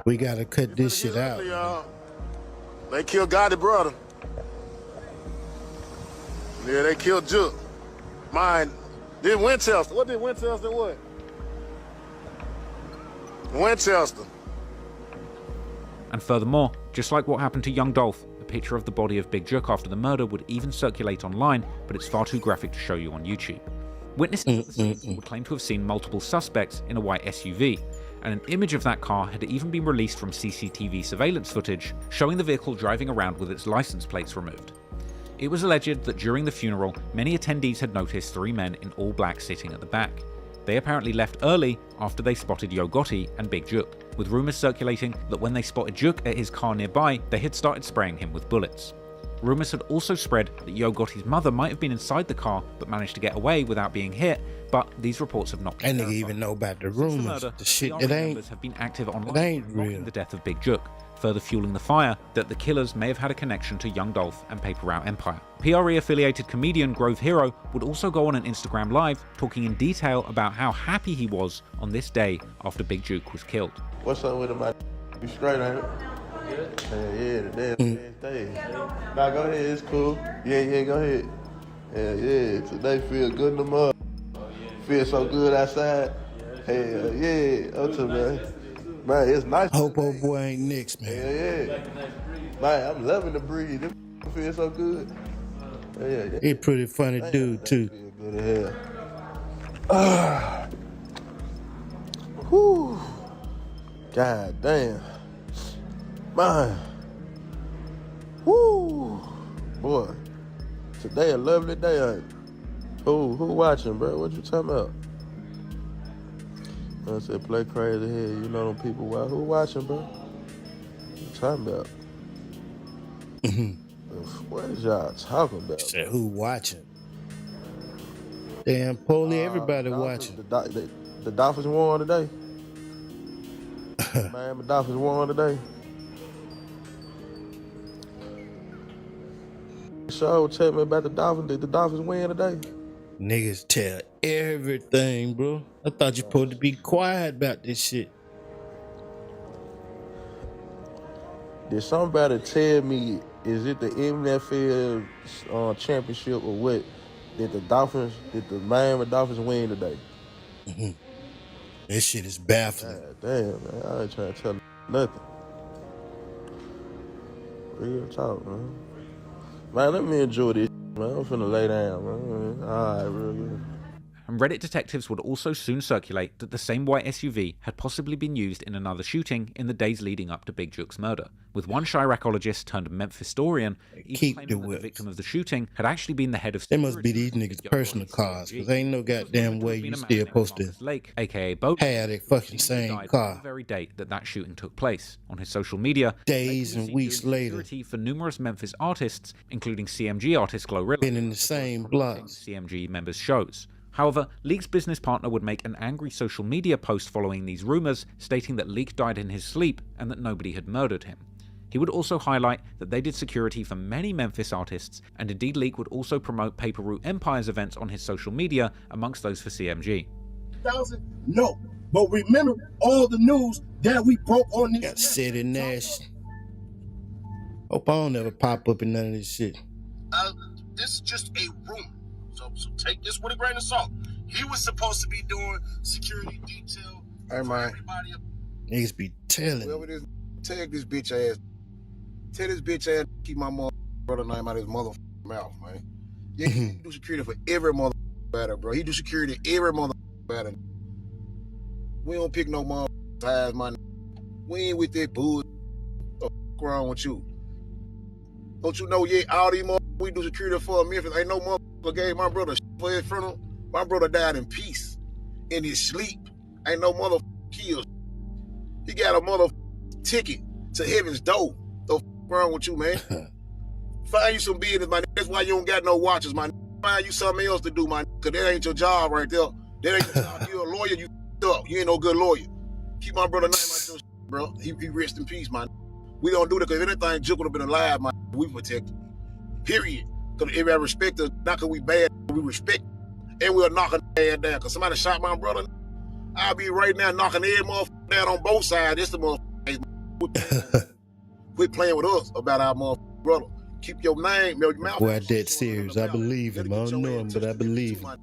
We gotta cut this shit out. Y'all. They killed Gotti brother. Yeah, they killed Jook. Mine. Did Winchester. What did Winchester what? Winchester. And furthermore, just like what happened to young Dolph, a picture of the body of Big Jook after the murder would even circulate online, but it's far too graphic to show you on YouTube. Witnesses would claim to have seen multiple suspects in a white SUV, and an image of that car had even been released from CCTV surveillance footage, showing the vehicle driving around with its license plates removed. It was alleged that during the funeral, many attendees had noticed 3 men in all black sitting at the back. They apparently left early after they spotted Gotti and Big Jook, with rumours circulating that when they spotted Jook at his car nearby, they had started spraying him with bullets. Rumours had also spread that Gotti's mother might have been inside the car but managed to get away without being hit, but these reports have not been That nigga even know about the rumours. The shit, it ain't. Have been active online, it ain't real. The death of Big Jook, further fueling the fire that the killers may have had a connection to young Dolph and Paper Route Empire. PRE-affiliated comedian Grove Hero would also go on an Instagram Live talking in detail about how happy he was on this day after Big Jook was killed. What's up with him? You straight, ain't it? Yeah, the damn day. Nah, go ahead, it's cool. Yeah, go ahead. Yeah, today feel good in the mud. Feel so good outside. Hell yeah, up to man. Man, it's nice. Hope old boy ain't next, man. Yeah. Man, I'm loving the breeze. It feels so good. Yeah. He pretty funny dude, too. Feel good as hell. Whew. God damn. Man. Woo. Boy. Today a lovely day, ain't it? Who watching, bro? What you talking about? I said play crazy here. You know them people. Who watching, bro? What you talking about? What is y'all talking about? Said who watching? Damn, Polly, everybody watching. The Dolphins won today. Miami Dolphins won today. So tell me about the Dolphins. Did the Dolphins win today? Niggas tell everything, bro. I thought you supposed to be quiet about this shit. Did somebody tell me, is it the NFL championship or what? Did the Miami Dolphins win today? This shit is baffling. God damn, man. I ain't trying to tell nothing. Real talk, man. Man, let me enjoy this, man. I'm finna lay down, man. All right, real good. And Reddit detectives would also soon circulate that the same white SUV had possibly been used in another shooting in the days leading up to Big Jook's murder, with one Chiracologist turned Memphis historian even claiming that the victim of the shooting had actually been the head of They must be these niggas' personal cars, because ain't no goddamn way you still supposed to Lake, aka Boat, have that fucking same car. On the very date that shooting took place. On his social media, days and weeks later, security for numerous Memphis artists, including CMG artist Glorilla, been in the same blocks. CMG members' shows. However, Leak's business partner would make an angry social media post following these rumors, stating that Leak died in his sleep and that nobody had murdered him. He would also highlight that they did security for many Memphis artists, and indeed Leak would also promote Paper Route Empire's events on his social media, amongst those for CMG. No, but remember all the news that we broke on this. Got Sid and Nash. Hope I don't ever pop up in none of this shit. This is just a rumor. So take this with a grain of salt. He was supposed to be doing security detail. Hey, man. Niggas be telling. Whoever this, tag this bitch ass. Tell this bitch ass keep my brother name out of his motherfucking mouth, man. Yeah, he do security for every motherfucking batter, bro. He do security every motherfucking batter. We don't pick no motherfucking eyes, man. We ain't with that bull. What's wrong with you? Don't you know, yeah, all these motherfuckers we do security for Memphis, ain't no motherfucker gave my brother for his funeral. My brother died in peace, in his sleep. Ain't no motherfucker killed. He got a motherfucking ticket to heaven's door. The fuck wrong with you, man? Find you some business, my nigga. That's why you don't got no watches, my nigga. Find you something else to do, my nigga. Cause that ain't your job right there. That ain't your job. You're a lawyer, you up. You ain't no good lawyer. Keep my brother name out your shit, bro. He rest in peace, man. We don't do that because if anything, Jook would have been alive, man. We protect him. Period. Because if I respect us, not because we bad, we respect him. And we'll knock a ass down. Because somebody shot my brother, I'll be right now knocking every motherfucker down on both sides. This the motherfucker. Quit playing with us about our motherfucker brother. Keep your name, your mouth. Boy, that serious. I believe him. I don't know him, but I believe him.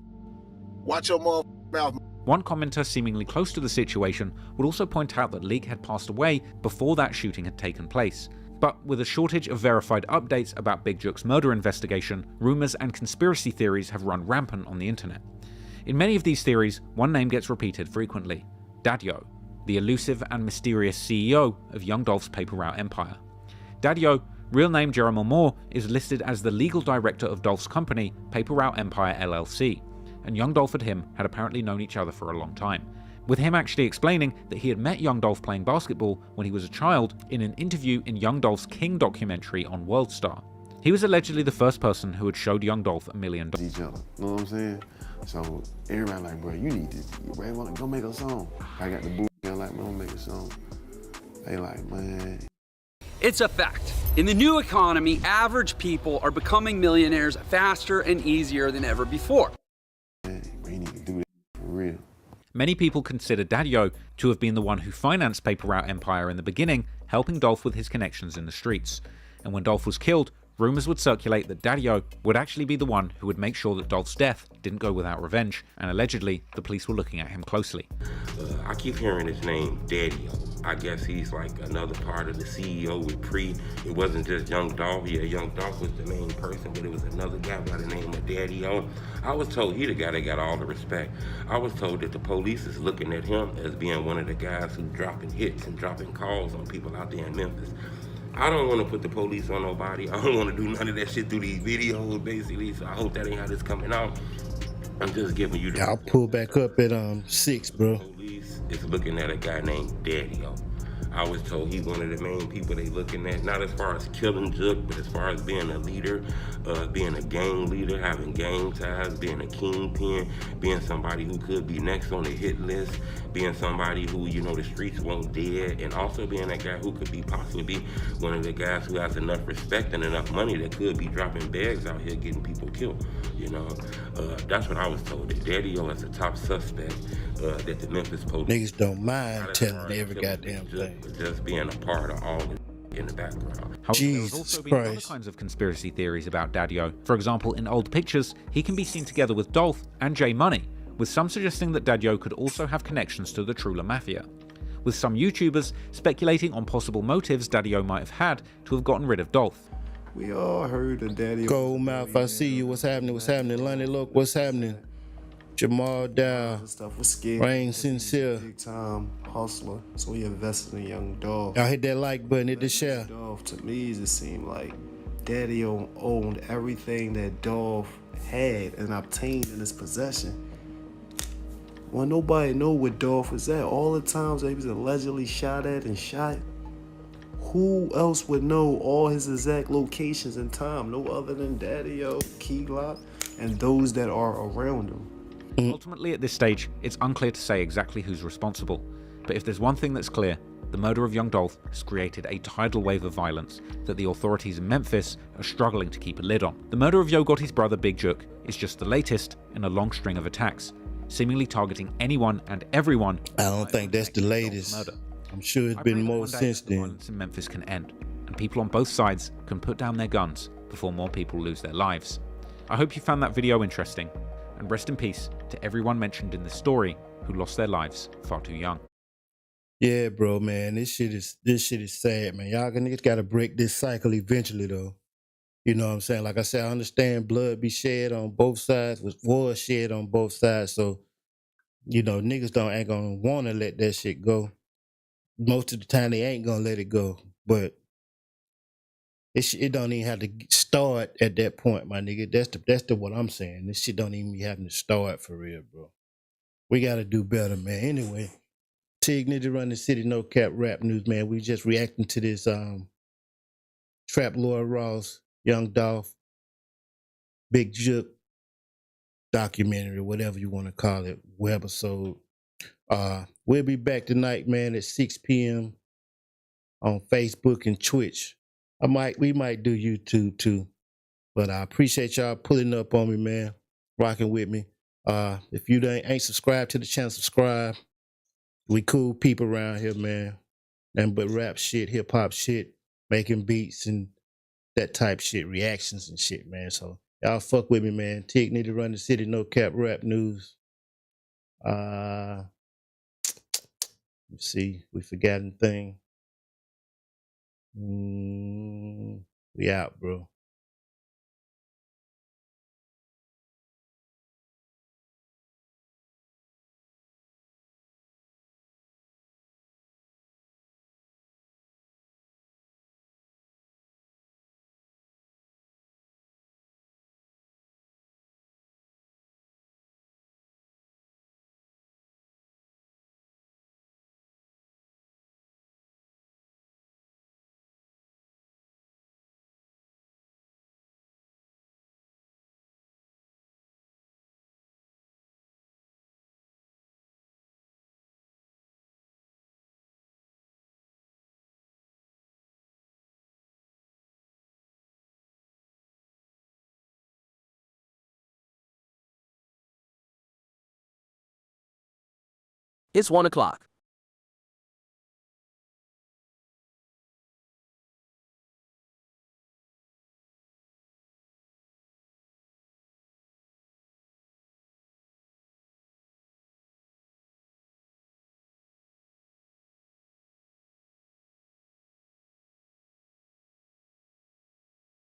Watch your motherfucker mouth. One commenter seemingly close to the situation would also point out that Leak had passed away before that shooting had taken place. But with a shortage of verified updates about Big Jook's murder investigation, rumours and conspiracy theories have run rampant on the internet. In many of these theories, one name gets repeated frequently: Daddy-O, the elusive and mysterious CEO of Young Dolph's paper route empire. Daddy-O, real name Jeremiah Moore, is listed as the legal director of Dolph's company, Paper Route Empire LLC, and Young Dolph and him had apparently known each other for a long time, with him actually explaining that he had met Young Dolph playing basketball when he was a child in an interview in Young Dolph's King documentary on WorldStar. He was allegedly the first person who had showed Young Dolph $1 million. Each other, you know what I'm saying? So everybody like, bro, you need to, bro, go make a song. I got the boo, like, bro, make a song. They like, man. It's a fact. In the new economy, average people are becoming millionaires faster and easier than ever before. We need to do that for real. Many people consider Daddy-O to have been the one who financed Paper Route Empire in the beginning, helping Dolph with his connections in the streets. And when Dolph was killed, rumours would circulate that Daddy-O would actually be the one who would make sure that Dolph's death didn't go without revenge, and allegedly, the police were looking at him closely. I keep hearing his name, Daddy-O. I guess he's like another part of the CEO with Pre. It wasn't just Young Dolph. Yeah, Young Dolph was the main person, but it was another guy by the name of Daddy-O. I was told he the guy that got all the respect. I was told that the police is looking at him as being one of the guys who's dropping hits and dropping calls on people out there in Memphis. I don't want to put the police on nobody. I don't want to do none of that shit through these videos, basically. So I hope that ain't how this coming out. I'm just giving you the... I'll pull back up at 6, bro. Police is looking at a guy named Daddy-O. I was told he's one of the main people they looking at, not as far as killing Jook, but as far as being a leader, being a gang leader, having gang ties, being a kingpin, being somebody who could be next on the hit list, being somebody who, you know, the streets won't dead, and also being that guy who could be possibly be one of the guys who has enough respect and enough money that could be dropping bags out here getting people killed, you know. That's what I was told, that Daddy-O is a top suspect, that the Memphis police... Niggas don't mind telling every goddamn thing. Just being a part of all in the background. However, there's also been other kinds of conspiracy theories about Daddy-O. For example, in old pictures, he can be seen together with Dolph and J Money, with some suggesting that Daddy-O could also have connections to the Trula Mafia, with some YouTubers speculating on possible motives Daddy-O might have had to have gotten rid of Dolph. We all heard of Daddy-O. Gold Mouth, I see you. What's happening? What's happening? Lonnie, look, what's happening? Jamal Dow, Rain Sincere. Big time hustler, so he invested in Young Dolph. Y'all hit that like button, hit the share. Dolph, to me, it just seemed like Daddy-O owned everything that Dolph had and obtained in his possession. When nobody know where Dolph was at, all the times that he was allegedly shot at and shot, who else would know all his exact locations and time? No other than Daddy-O, Key Glock, and those that are around him. Ultimately, at this stage, it's unclear to say exactly who's responsible. But if there's one thing that's clear, the murder of Young Dolph has created a tidal wave of violence that the authorities in Memphis are struggling to keep a lid on. The murder of Yo Gotti's brother Big Jook is just the latest in a long string of attacks, seemingly targeting anyone and everyone. I don't think that's the latest. Murder. I'm sure it's been more since then. Violence in Memphis can end, and people on both sides can put down their guns before more people lose their lives. I hope you found that video interesting, and rest in peace to everyone mentioned in this story who lost their lives far too young. Yeah, bro, man, this shit is sad, man. Y'all niggas gotta break this cycle eventually, though. You know what I'm saying? Like I said, I understand blood be shed on both sides, was shed on both sides, so you know niggas ain't gonna want to let that shit go. Most of the time, they ain't gonna let it go, but It don't even have to start at that point, my nigga. That's the what I'm saying. This shit don't even be having to start for real, bro. We gotta do better, man. Anyway, Tig Nigga Run the City, No Cap Rap News, man. We just reacting to this Trap Lord Ross, Young Dolph, Big Jook documentary, whatever you want to call it, webisode. We'll be back tonight, man, at 6 p.m. on Facebook and Twitch. We might do YouTube too. But I appreciate y'all pulling up on me, man, rocking with me. If you ain't subscribed to the channel, subscribe. We cool people around here, man. Nothing but rap shit, hip hop shit, making beats and that type shit, reactions and shit, man. So y'all fuck with me, man. Tig Need to Run the City, No Cap Rap News. Let's see, we forgot anything. We out, bro. It's 1 o'clock.